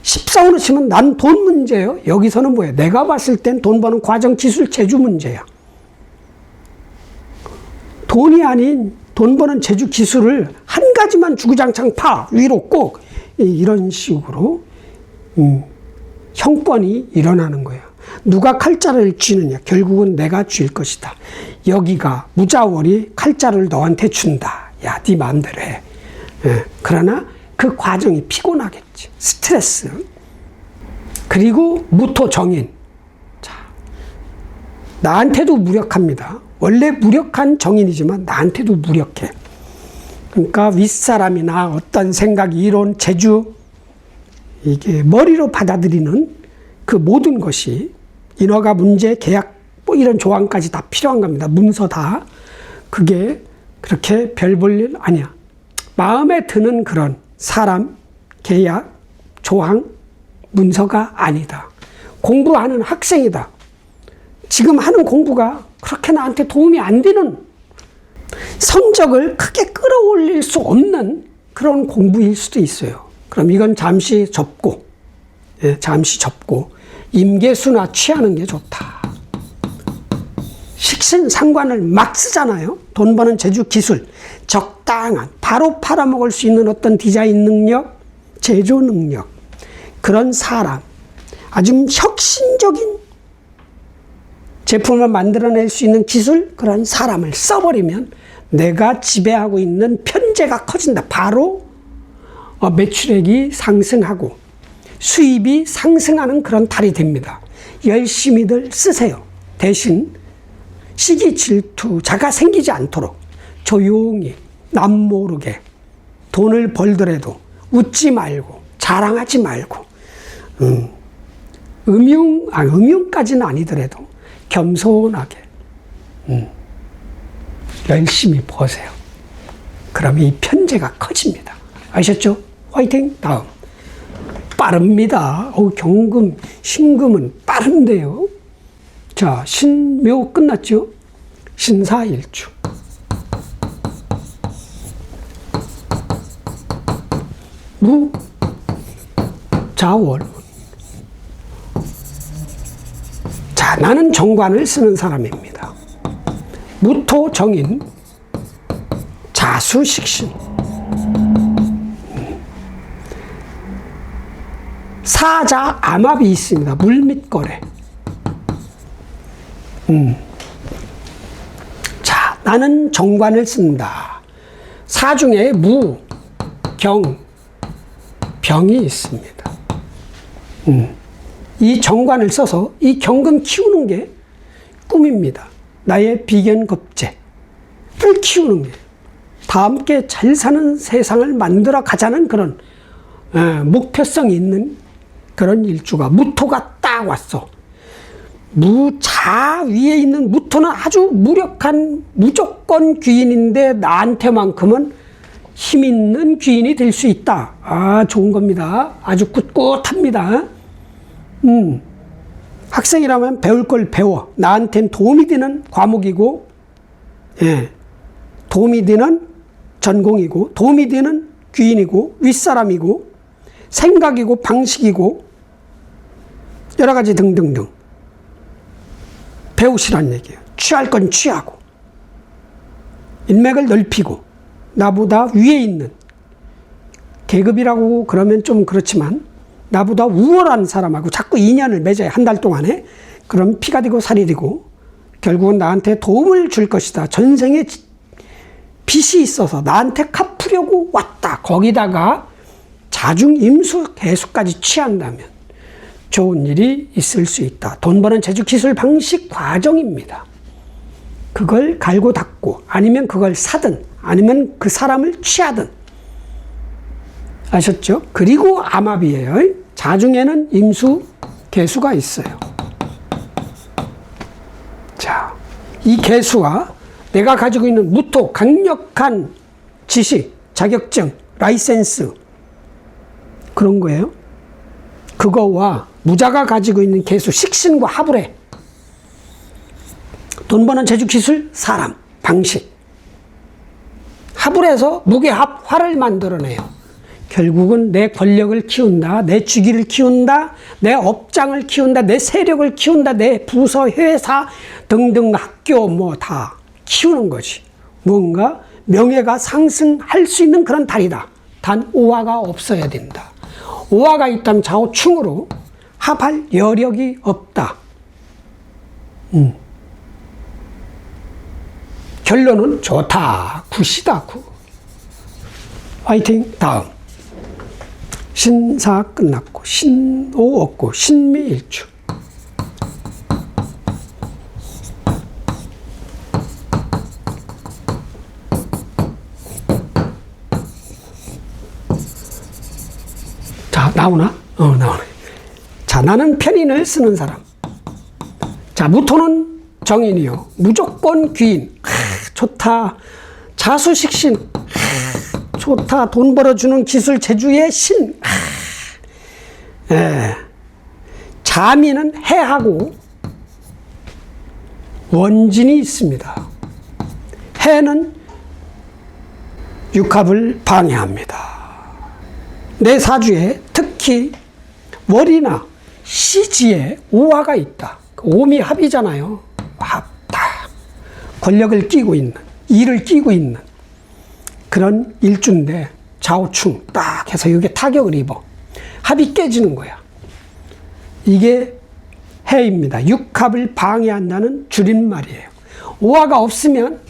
14호로 치면 난 돈 문제예요. 여기서는 뭐예요? 내가 봤을 땐 돈 버는 과정, 기술, 재주 문제야. 돈이 아닌 돈 버는 재주, 기술을 한 가지만 주구장창 파 위로 꼭 이런 식으로 형권이 일어나는 거예요. 누가 칼자를 쥐느냐? 결국은 내가 쥘 것이다. 여기가 무자월이 칼자를 너한테 준다. 야, 네 마음대로 해. 예, 그러나 그 과정이 피곤하겠지. 스트레스. 그리고 무토정인. 자, 나한테도 무력합니다. 원래 무력한 정인이지만 나한테도 무력해. 그러니까 윗사람이나 어떤 생각, 이론, 재주, 이게 머리로 받아들이는 그 모든 것이 인허가, 문제, 계약, 뭐 이런 조항까지 다 필요한 겁니다. 문서 다. 그게 그렇게 별 볼 일 아니야. 마음에 드는 그런 사람, 계약, 조항, 문서가 아니다. 공부하는 학생이다. 지금 하는 공부가 그렇게 나한테 도움이 안 되는, 성적을 크게 끌어올릴 수 없는 그런 공부일 수도 있어요. 그럼 이건 잠시 접고, 예, 잠시 접고 임계수나 취하는 게 좋다. 식신상관을 막 쓰잖아요. 돈 버는 재주, 기술, 적당한, 바로 팔아먹을 수 있는 어떤 디자인 능력, 제조 능력, 그런 사람, 아주 혁신적인 제품을 만들어낼 수 있는 기술, 그런 사람을 써버리면 내가 지배하고 있는 편제가 커진다. 바로 매출액이 상승하고 수입이 상승하는 그런 달이 됩니다. 열심히들 쓰세요. 대신 시기 질투, 자가 생기지 않도록 조용히 남 모르게 돈을 벌더라도 웃지 말고 자랑하지 말고 음흉까지는 아니더라도 겸손하게 열심히 버세요. 그러면 이 편제가 커집니다. 아셨죠? 화이팅! 다음. 빠릅니다. 경금, 신금은 빠른데요. 자, 신묘 끝났죠? 신사일주. 무, 자월. 자, 나는 정관을 쓰는 사람입니다. 무토 정인, 자수 식신. 사자 암합이 있습니다. 물밑거래. 자, 나는 정관을 쓴다. 사중에 무, 경, 병이 있습니다. 이 정관을 써서 이 경금 키우는 게 꿈입니다. 나의 비견겁제를 키우는 게, 다 함께 잘 사는 세상을 만들어 가자는 그런 목표성이 있는 그런 일주가, 무토가 딱 왔어. 무자 위에 있는 무토는 아주 무력한 무조건 귀인인데 나한테만큼은 힘 있는 귀인이 될 수 있다. 아, 좋은 겁니다. 아주 꿋꿋합니다. 학생이라면 배울 걸 배워. 나한텐 도움이 되는 과목이고, 예, 도움이 되는 전공이고, 도움이 되는 귀인이고, 윗사람이고, 생각이고, 방식이고, 여러 가지 등등등. 배우시란 얘기예요. 취할 건 취하고, 인맥을 넓히고, 나보다 위에 있는, 계급이라고 그러면 좀 그렇지만, 나보다 우월한 사람하고 자꾸 인연을 맺어야 한 달 동안에. 그럼 피가 되고 살이 되고 결국은 나한테 도움을 줄 것이다. 전생에 빚이 있어서 나한테 갚으려고 왔다. 거기다가 자중, 임수, 개수까지 취한다면 좋은 일이 있을 수 있다. 돈 버는 재주, 기술, 방식, 과정입니다. 그걸 갈고 닦고, 아니면 그걸 사든, 아니면 그 사람을 취하든. 아셨죠? 그리고 암합이에요. 자중에는 임수, 개수가 있어요. 자, 이 개수와 내가 가지고 있는 무토, 강력한 지식, 자격증, 라이센스, 그런 거예요. 그거와 무자가 가지고 있는 개수, 식신과 합을 해. 돈 버는 재주, 기술, 사람, 방식. 합을 해서 무게합, 화를 만들어내요. 결국은 내 권력을 키운다, 내 주기를 키운다, 내 업장을 키운다, 내 세력을 키운다, 내 부서, 회사 등등 학교 뭐 다 키우는 거지. 뭔가 명예가 상승할 수 있는 그런 달이다. 단 오화가 없어야 된다. 오화가 있다면 좌우충으로 합할 여력이 없다. 결론은 좋다. 굿이다. 굿. 화이팅. 다음. 신사 끝났고 신오 없고 신미일주. 자, 나오나? 나오네. 자, 나는 편인을 쓰는 사람. 자, 무토는 정인이요. 무조건 귀인. 좋다. 자수식신. 좋다. 돈 벌어주는 기술 재주의 신. 자미는 해하고 원진이 있습니다. 해는 육합을 방해합니다. 내 사주에 특히 월이나 시지에 오화가 있다. 오미합이잖아요. 합다. 권력을 끼고 있는, 일을 끼고 있는 그런 일주인데 좌우충 딱 해서 이게 타격을 입어. 합이 깨지는 거야. 이게 해입니다. 육합을 방해한다는 줄임말이에요. 오화가 없으면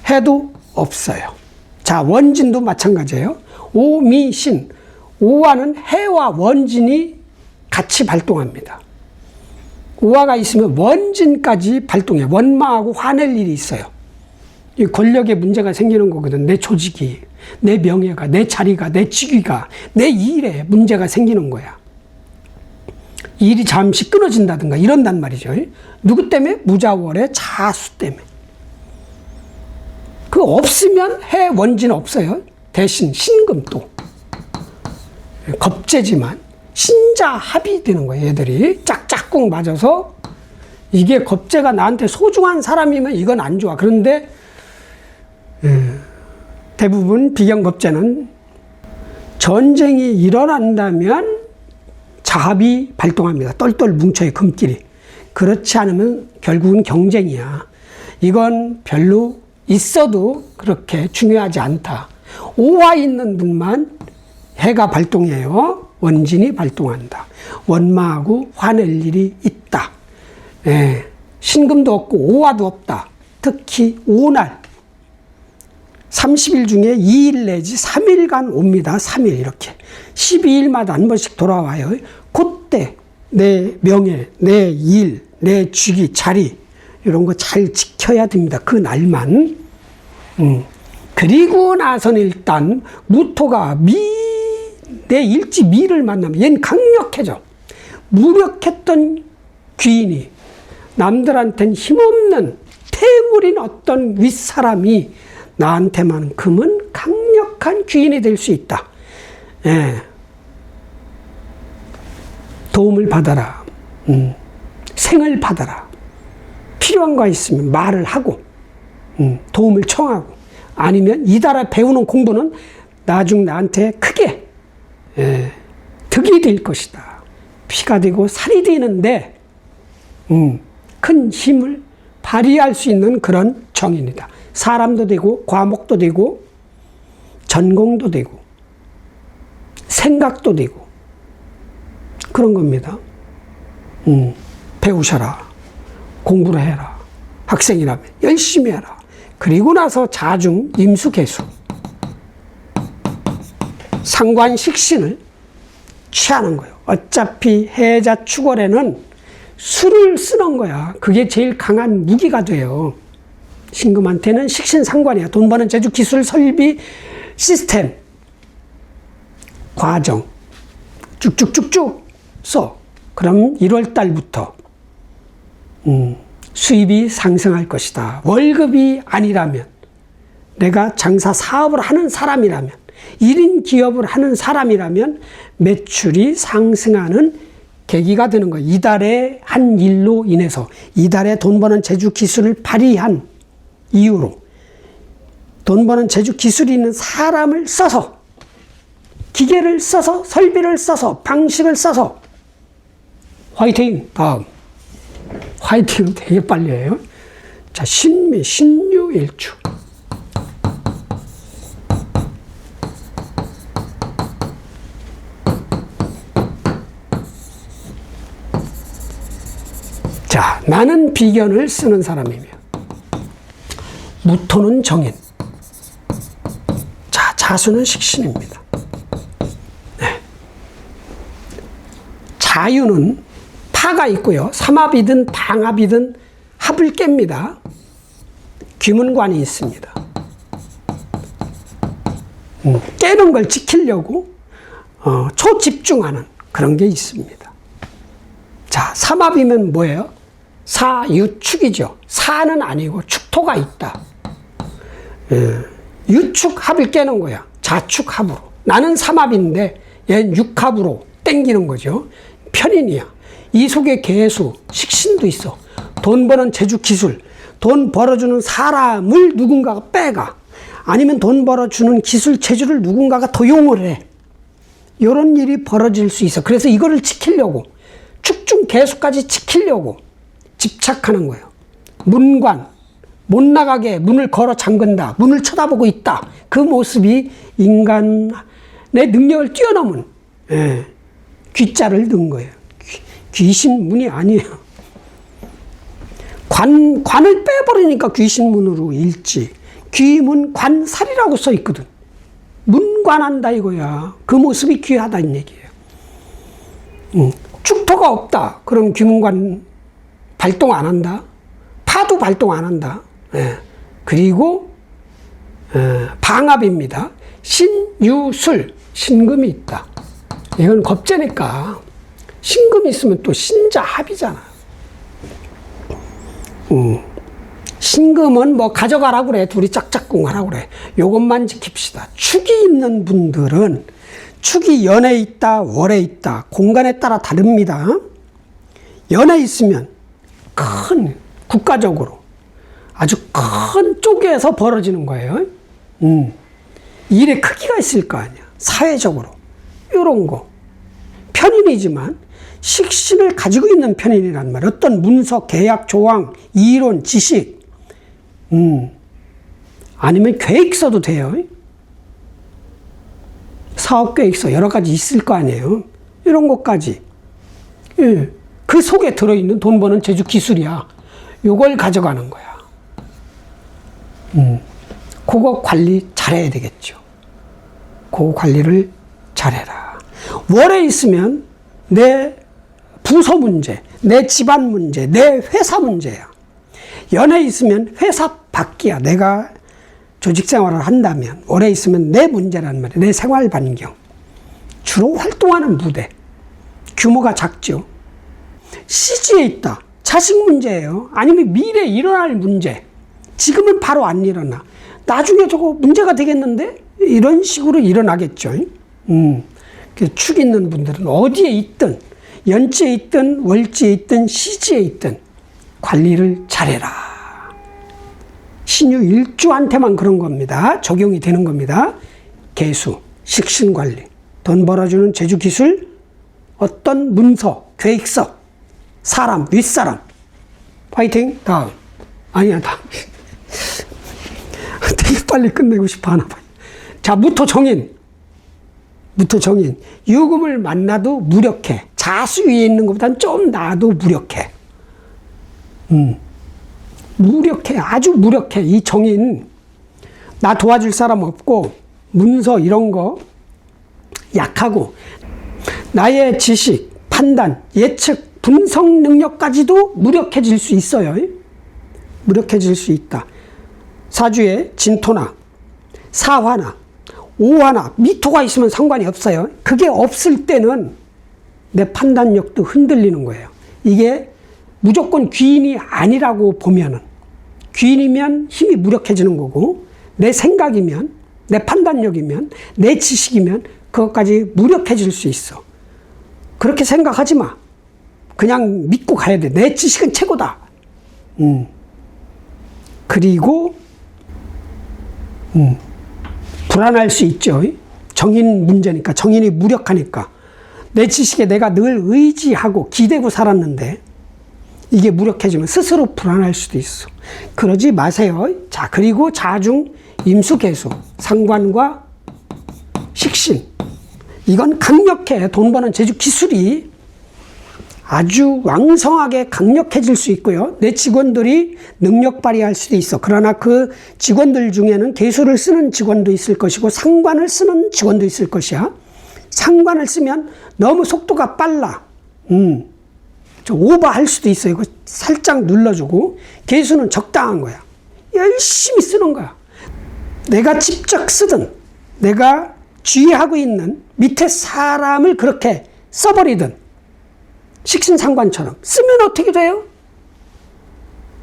해도 없어요. 자, 원진도 마찬가지예요. 오미신. 오화는 해와 원진이 같이 발동합니다. 오화가 있으면 원진까지 발동해. 원마하고 화낼 일이 있어요. 이 권력에 문제가 생기는 거거든. 내 조직이, 내 명예가, 내 자리가, 내 직위가, 내 일에 문제가 생기는 거야. 일이 잠시 끊어진다든가 이런단 말이죠. 누구 때문에? 무자월의 자수 때문에. 그 없으면 해 원진 없어요. 대신 신금도. 겁재지만 신자합이 되는 거예요. 얘들이 짝짝꿍 맞아서 이게 겁재가 나한테 소중한 사람이면 이건 안 좋아. 그런데 대부분 비경겁재는 전쟁이 일어난다면 자합이 발동합니다. 똘똘 뭉쳐요. 금끼리. 그렇지 않으면 결국은 경쟁이야. 이건 별로 있어도 그렇게 중요하지 않다. 오화 있는 분만 해가 발동해요. 원진이 발동한다. 원마하고 화낼 일이 있다. 신금도 없고 오화도 없다. 특히 오날 30일 중에 2일 내지 3일간 옵니다. 3일 이렇게 12일마다 한 번씩 돌아와요. 그때 내 명예, 내 일, 내 직위, 자리 이런 거 잘 지켜야 됩니다. 그 날만. 그리고 나서는 일단 무토가 내 일지 미를 만나면 얘는 강력해져. 무력했던 귀인이 남들한테는 힘없는 태물인 어떤 윗사람이 나한테만큼은 강력한 귀인이 될 수 있다. 도움을 받아라. 생을 받아라. 필요한 거 있으면 말을 하고 도움을 청하고 아니면 이달에 배우는 공부는 나중 나한테 크게 득이 될 것이다. 피가 되고 살이 되는데 큰 힘을 발휘할 수 있는 그런 정인이다. 사람도 되고 과목도 되고 전공도 되고 생각도 되고 그런 겁니다. 배우셔라. 공부를 해라. 학생이라면 열심히 해라. 그리고 나서 자중, 임수, 개수 상관식신을 취하는 거예요. 어차피 해자 축월에는 수를 쓰는 거야. 그게 제일 강한 무기가 돼요. 신금한테는 식신 상관이야. 돈 버는 재주, 기술, 설비, 시스템, 과정 쭉쭉쭉쭉 써. 그럼 1월 달부터 수입이 상승할 것이다. 월급이 아니라면 내가 장사 사업을 하는 사람이라면 1인 기업을 하는 사람이라면 매출이 상승하는 계기가 되는 거예요. 이달의 한 일로 인해서 이달에 돈 버는 재주 기술을 발휘한 이유로 돈 버는 재주 기술이 있는 사람을 써서 기계를 써서, 설비를 써서, 방식을 써서. 화이팅! 다음. 화이팅 되게 빨리 해요. 자, 신미, 신유일주. 자, 나는 비견을 쓰는 사람이며, 무토는 정인. 자, 자수는 식신입니다. 네. 자유는 파가 있고요. 삼합이든 방합이든 합을 깹니다. 귀문관이 있습니다. 깨는 걸 지키려고 초집중하는 그런 게 있습니다. 자, 삼합이면 뭐예요? 사유축이죠. 사는 아니고 축토가 있다. 유축합을 깨는 거야. 자축합으로. 나는 삼합인데 얘는 육합으로 땡기는 거죠. 편인이야. 이 속에 개수, 식신도 있어. 돈 버는 재주 기술, 돈 벌어주는 사람을 누군가가 빼가. 아니면 돈 벌어주는 기술, 재주를 누군가가 도용을 해. 이런 일이 벌어질 수 있어. 그래서 이거를 지키려고, 축중 개수까지 지키려고 집착하는 거예요. 문관, 못 나가게 문을 걸어 잠근다. 문을 쳐다보고 있다. 그 모습이 인간의 능력을 뛰어넘은 귀자를 넣은 거예요. 귀신문이 아니에요. 관을 빼버리니까 귀신문으로 읽지. 귀문 관살이라고 써 있거든. 문관한다 이거야. 그 모습이 귀하다는 얘기예요. 축토가 없다. 그럼 귀문관 발동 안 한다. 파도 발동 안 한다. 예. 그리고 방합입니다. 신유술, 신금이 있다. 이건 겁재니까 신금이 있으면 또 신자합이잖아. 신금은 뭐 가져가라고 그래. 둘이 짝짝꿍 하라고 그래. 요것만 지킵시다. 축이 있는 분들은 축이 연에 있다, 월에 있다. 공간에 따라 다릅니다. 연에 있으면 큰 국가적으로 아주 큰 쪽에서 벌어지는 거예요. 일의 크기가 있을 거 아니야. 사회적으로. 요런 거. 편인이지만 식신을 가지고 있는 편인이란 말이에요. 어떤 문서, 계약, 조항, 이론, 지식, 아니면 계획서도 돼요. 사업계획서 여러 가지 있을 거 아니에요. 이런 것까지. 예. 그 속에 들어있는 돈 버는 재주 기술이야. 요걸 가져가는 거야. 그거 관리 잘해야 되겠죠. 그 관리를 잘해라. 월에 있으면 내 부서 문제, 내 집안 문제, 내 회사 문제야. 연에 있으면 회사 밖이야. 내가 조직 생활을 한다면 월에 있으면 내 문제란 말이야. 내 생활 반경. 주로 활동하는 부대. 규모가 작죠. 시지에 있다. 자식 문제예요. 아니면 미래에 일어날 문제. 지금은 바로 안 일어나. 나중에 저거 문제가 되겠는데? 이런 식으로 일어나겠죠. 축 있는 분들은 어디에 있든, 연지에 있든, 월지에 있든, 시지에 있든 관리를 잘해라. 신유 일주한테만 그런 겁니다. 적용이 되는 겁니다. 계수, 식신관리, 돈 벌어주는 재주기술, 어떤 문서, 계획서, 사람, 윗사람. 화이팅! 다음. 아니야, 다음. 되게 빨리 끝내고 싶어 하나 봐요. 자, 무토정인. 무토정인. 유금을 만나도 무력해. 자수 위에 있는 것보다는 좀 나아도 무력해. 무력해. 아주 무력해. 이 정인. 나 도와줄 사람 없고, 문서 이런 거 약하고, 나의 지식, 판단, 예측, 분석 능력까지도 무력해질 수 있어요. 무력해질 수 있다. 사주에 진토나 사화나 오화나 미토가 있으면 상관이 없어요. 그게 없을 때는 내 판단력도 흔들리는 거예요. 이게 무조건 귀인이 아니라고 보면은, 귀인이면 힘이 무력해지는 거고, 내 생각이면, 내 판단력이면, 내 지식이면 그것까지 무력해질 수 있어. 그렇게 생각하지 마. 그냥 믿고 가야 돼. 내 지식은 최고다. 그리고 불안할 수 있죠. 정인 문제니까, 정인이 무력하니까 내 지식에 내가 늘 의지하고 기대고 살았는데 이게 무력해지면 스스로 불안할 수도 있어. 그러지 마세요. 자, 그리고 자중, 임수, 개수, 상관과 식신. 이건 강력해. 돈 버는 제주 기술이 아주 왕성하게 강력해질 수 있고요. 내 직원들이 능력 발휘할 수도 있어. 그러나 그 직원들 중에는 개수를 쓰는 직원도 있을 것이고 상관을 쓰는 직원도 있을 것이야. 상관을 쓰면 너무 속도가 빨라. 좀 오버할 수도 있어요. 이거 살짝 눌러주고. 개수는 적당한 거야. 열심히 쓰는 거야. 내가 직접 쓰든 내가 지휘하고 있는 밑에 사람을 그렇게 써버리든 식신상관처럼 쓰면 어떻게 돼요?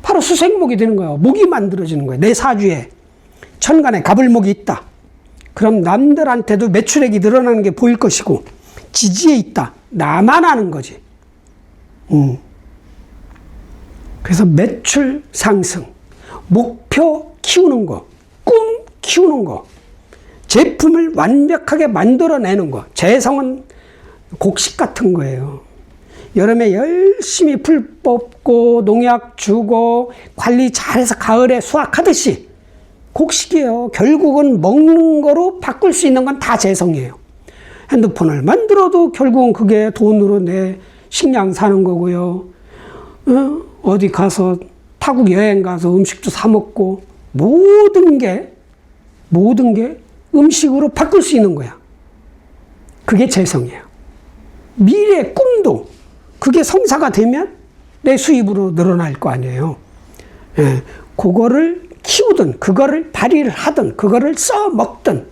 바로 수생목이 되는 거예요. 목이 만들어지는 거예요. 내 사주에 천간에 갑을목이 있다. 그럼 남들한테도 매출액이 늘어나는 게 보일 것이고 지지에 있다. 나만 아는 거지. 그래서 매출 상승, 목표 키우는 거, 꿈 키우는 거, 제품을 완벽하게 만들어내는 거. 재성은 곡식 같은 거예요. 여름에 열심히 풀 뽑고 농약 주고 관리 잘해서 가을에 수확하듯이 곡식이에요. 결국은 먹는 거로 바꿀 수 있는 건 다 재성이에요. 핸드폰을 만들어도 결국은 그게 돈으로 내 식량 사는 거고요. 어디 가서 타국 여행 가서 음식도 사 먹고 모든 게 음식으로 바꿀 수 있는 거야. 그게 재성이에요. 미래 꿈도 그게 성사가 되면 내 수입으로 늘어날 거 아니에요. 예, 그거를 키우든 그거를 발휘를 하든 그거를 써먹든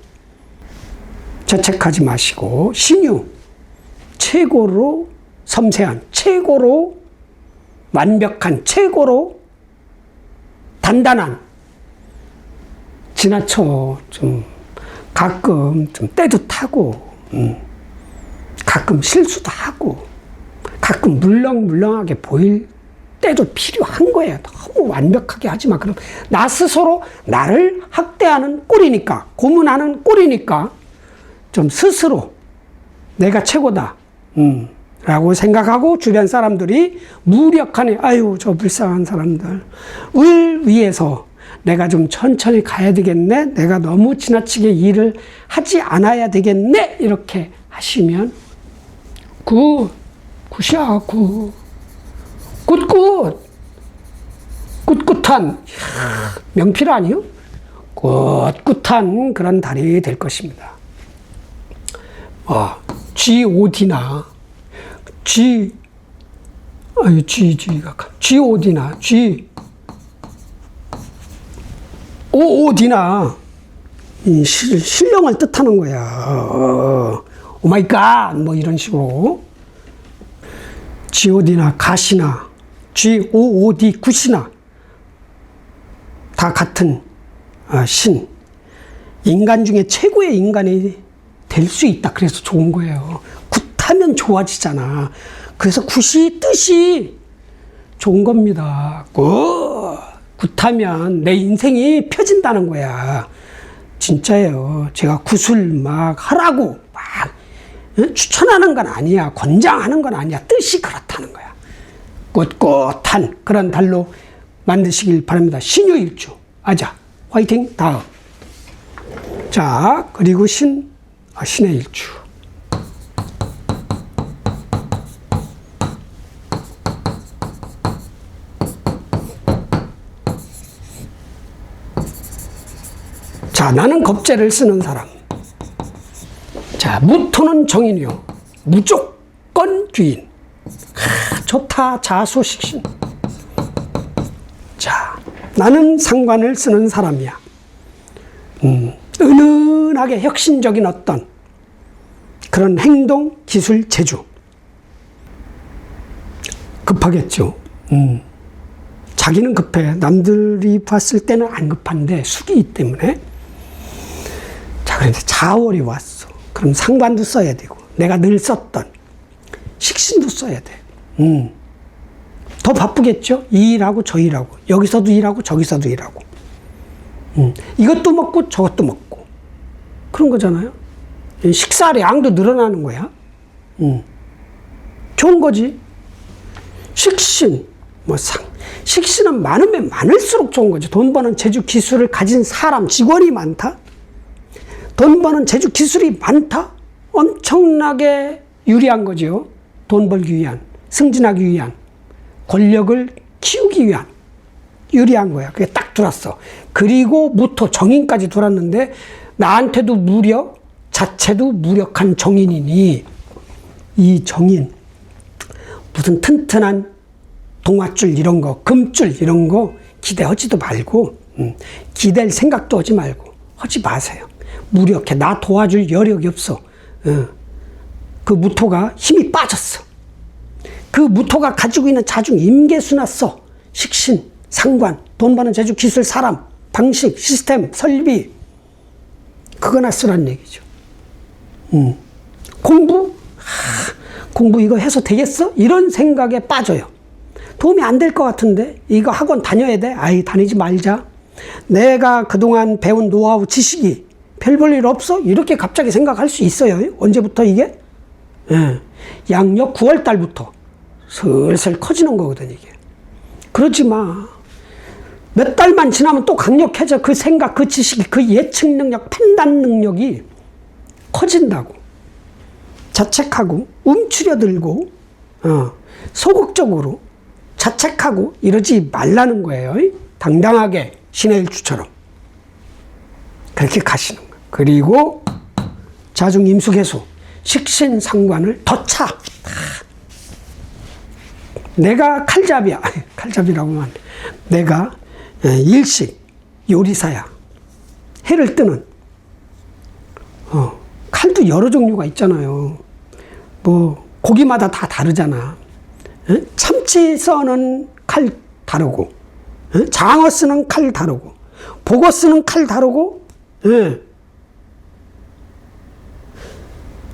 자책하지 마시고 신유 최고로 섬세한 최고로 완벽한 최고로 단단한 지나쳐 좀 가끔 좀 때도 타고 가끔 실수도 하고 가끔 물렁물렁하게 보일 때도 필요한 거예요. 너무 완벽하게 하지 마. 그럼 나 스스로 나를 학대하는 꼴이니까 고문하는 꼴이니까 좀 스스로 내가 최고다 라고 생각하고 주변 사람들이 무력하네. 아유 저 불쌍한 사람들 을 위해서 내가 좀 천천히 가야 되겠네. 내가 너무 지나치게 일을 하지 않아야 되겠네. 이렇게 하시면 굿이야 굿. 꿋꿋한 명필 아니요? 꿋꿋한 그런 달이 될 것입니다. G-O-D나 G-O-D나 G-O-O-D나 신령을 뜻하는 거야. 오마이갓 뭐 이런 식으로 G-O-D나 가시나 G-O-O-D 굿이나 다 같은 신. 인간 중에 최고의 인간이 될 수 있다. 그래서 좋은 거예요. 굿하면 좋아지잖아. 그래서 굿이 뜻이 좋은 겁니다. 굿하면 내 인생이 펴진다는 거야. 진짜예요. 제가 굿을 막 하라고 막 추천하는 건 아니야. 권장하는 건 아니야. 뜻이 그렇다는 거야. 꿋꿋한 그런 달로 만드시길 바랍니다. 신유일주. 아자. 화이팅. 다음. 자, 그리고 신의 일주. 자, 나는 겁재를 쓰는 사람. 자, 무토는 정인이요. 무조건 귀인. 좋다. 자수식신. 자, 나는 상관을 쓰는 사람이야. 은은하게 혁신적인 어떤 그런 행동, 기술, 재주. 급하겠죠. 자기는 급해. 남들이 봤을 때는 안 급한데 숙이기 때문에. 자, 그런데 자월이 왔어. 그럼 상관도 써야 되고 내가 늘 썼던 식신도 써야 돼. 더 바쁘겠죠? 이 일하고 저 일하고 여기서도 일하고 저기서도 일하고 이것도 먹고 저것도 먹고 그런 거잖아요. 식사량도 늘어나는 거야. 좋은 거지. 식신, 식신은 많으면 많을수록 좋은 거지. 돈 버는 재주 기술을 가진 사람, 직원이 많다? 돈 버는 재주 기술이 많다? 엄청나게 유리한 거죠. 돈 벌기 위한, 승진하기 위한, 권력을 키우기 위한 유리한 거야. 그게 딱 들었어. 그리고 무토, 정인까지 들었는데 나한테도 무력, 자체도 무력한 정인이니 이 정인, 무슨 튼튼한 동아줄 이런 거, 금줄 이런 거 기대하지도 말고, 기댈 생각도 하지 말고, 하지 마세요. 무력해. 나 도와줄 여력이 없어. 그 무토가 힘이 빠졌어. 그 무토가 가지고 있는 자중, 임계수나 써. 식신, 상관, 돈 버는 재주, 기술, 사람, 방식, 시스템, 설비. 그거나 쓰란 얘기죠. 공부? 공부 이거 해서 되겠어? 이런 생각에 빠져요. 도움이 안 될 것 같은데? 이거 학원 다녀야 돼? 아이, 다니지 말자. 내가 그동안 배운 노하우, 지식이 별 볼 일 없어? 이렇게 갑자기 생각할 수 있어요. 언제부터 이게? 양력 9월 달부터 슬슬 커지는 거거든, 이게. 그러지 마. 몇 달만 지나면 또 강력해져. 그 생각, 그 지식이, 그 예측 능력, 판단 능력이 커진다고. 자책하고, 움츠려들고, 소극적으로 자책하고 이러지 말라는 거예요. 당당하게 신의 일주처럼. 그렇게 가시는 거예요. 그리고 자중, 임수개수, 식신상관을 더 차. 내가 칼잡이야. 칼잡이라고 하면 안 돼. 내가 일식, 요리사야. 해를 뜨는. 칼도 여러 종류가 있잖아요. 뭐 고기마다 다 다르잖아. 참치 써는 칼 다르고, 장어 쓰는 칼 다르고, 보고 쓰는 칼 다르고,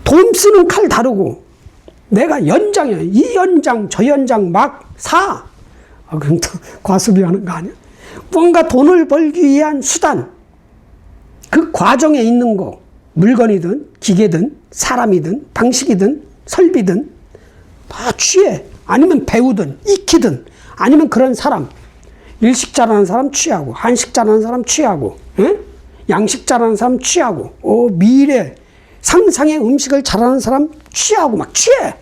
돈 쓰는 칼 다르고. 내가 연장이야. 이 연장, 저 연장 막 사. 그럼 또 과수비하는 거 아니야? 뭔가 돈을 벌기 위한 수단, 그 과정에 있는 거, 물건이든 기계든 사람이든 방식이든 설비든 다 취해. 아니면 배우든 익히든, 아니면 그런 사람, 일식 잘하는 사람 취하고, 한식 잘하는 사람 취하고, 양식 잘하는 사람 취하고, 미래 상상의 음식을 잘하는 사람 취하고 막 취해.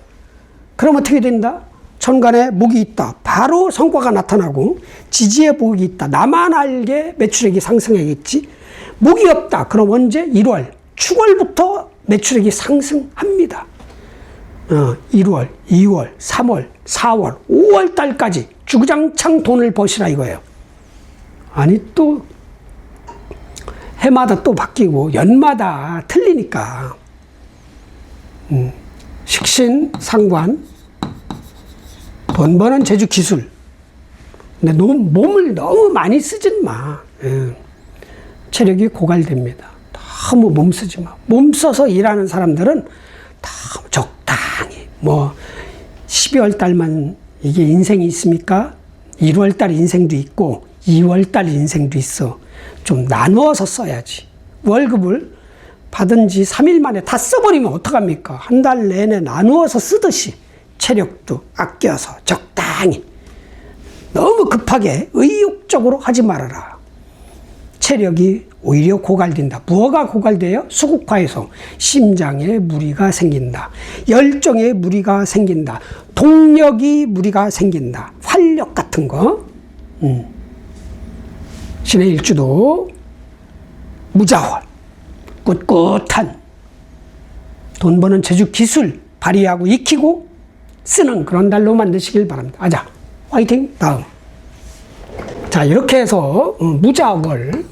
그럼 어떻게 된다? 천간에 목이 있다. 바로 성과가 나타나고, 지지에 목이 있다. 나만 알게 매출액이 상승하겠지. 목이 없다. 그럼 언제? 1월, 축월부터 매출액이 상승합니다. 1월, 2월, 3월, 4월, 5월 달까지 주구장창 돈을 버시라 이거예요. 아니, 또 해마다 또 바뀌고 연마다 틀리니까. 식신, 상관, 돈 버는 재주, 기술. 근데 몸을 너무 많이 쓰진 마. 체력이 고갈됩니다. 너무 몸 쓰지 마. 몸 써서 일하는 사람들은 다 적당히, 12월 달만 이게 인생이 있습니까? 1월 달 인생도 있고 2월 달 인생도 있어. 좀 나누어서 써야지. 월급을 받은 지 3일 만에 다 써버리면 어떡합니까? 한 달 내내 나누어서 쓰듯이 체력도 아껴서 적당히. 너무 급하게 의욕적으로 하지 말아라. 체력이 오히려 고갈된다. 무엇가 고갈돼요? 수국화에서 심장에 무리가 생긴다. 열정에 무리가 생긴다. 동력이 무리가 생긴다. 활력 같은 거. 신의 일주도 무자월, 꿋꿋한 돈 버는 재주, 기술 발휘하고 익히고 쓰는 그런 달로 만드시길 바랍니다. 아자, 화이팅! 다음. 자, 이렇게 해서 무자월,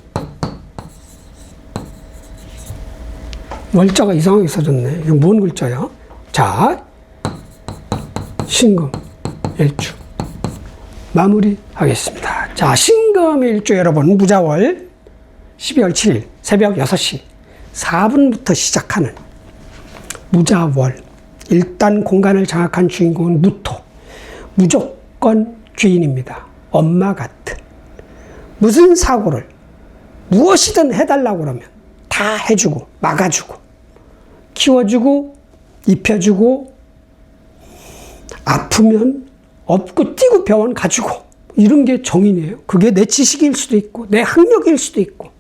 월자가 이상하게 써졌네. 이거 뭔 글자야? 자, 신금 일주 마무리하겠습니다. 자, 신금 일주 여러분, 무자월 12월 7일 새벽 6시 4분부터 시작하는 무자월. 일단 공간을 장악한 주인공은 무토. 무조건 귀인입니다. 엄마 같은. 무슨 사고를 무엇이든 해달라고 그러면 다 해주고 막아주고 키워주고 입혀주고 아프면 업고 뛰고 병원 가지고 이런 게 정인이에요. 그게 내 지식일 수도 있고 내 학력일 수도 있고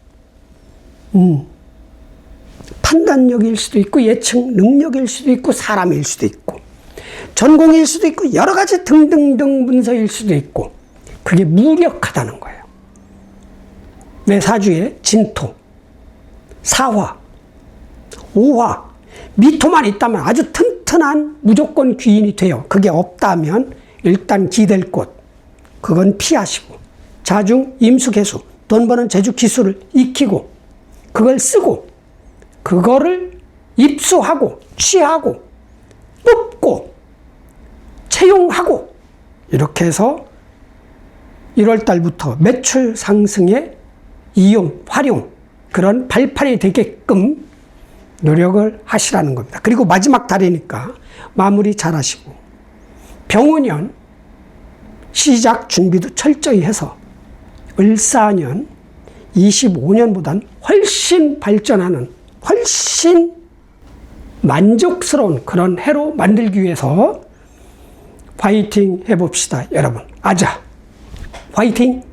판단력일 수도 있고 예측 능력일 수도 있고 사람일 수도 있고 전공일 수도 있고 여러 가지 등등등 문서일 수도 있고 그게 무력하다는 거예요. 내 사주에 진토, 사화, 오화, 미토만 있다면 아주 튼튼한 무조건 귀인이 돼요. 그게 없다면 일단 기댈 곳, 그건 피하시고 자중, 임수, 개수, 돈 버는 재주, 기술을 익히고 그걸 쓰고 그거를 입수하고 취하고 뽑고 채용하고 이렇게 해서 1월 달부터 매출 상승에 이용, 활용 그런 발판이 되게끔 노력을 하시라는 겁니다. 그리고 마지막 달이니까 마무리 잘 하시고 병원년 시작 준비도 철저히 해서 을사년 25년보단 훨씬 발전하는 훨씬 만족스러운 그런 해로 만들기 위해서 화이팅 해봅시다. 여러분 아자 화이팅!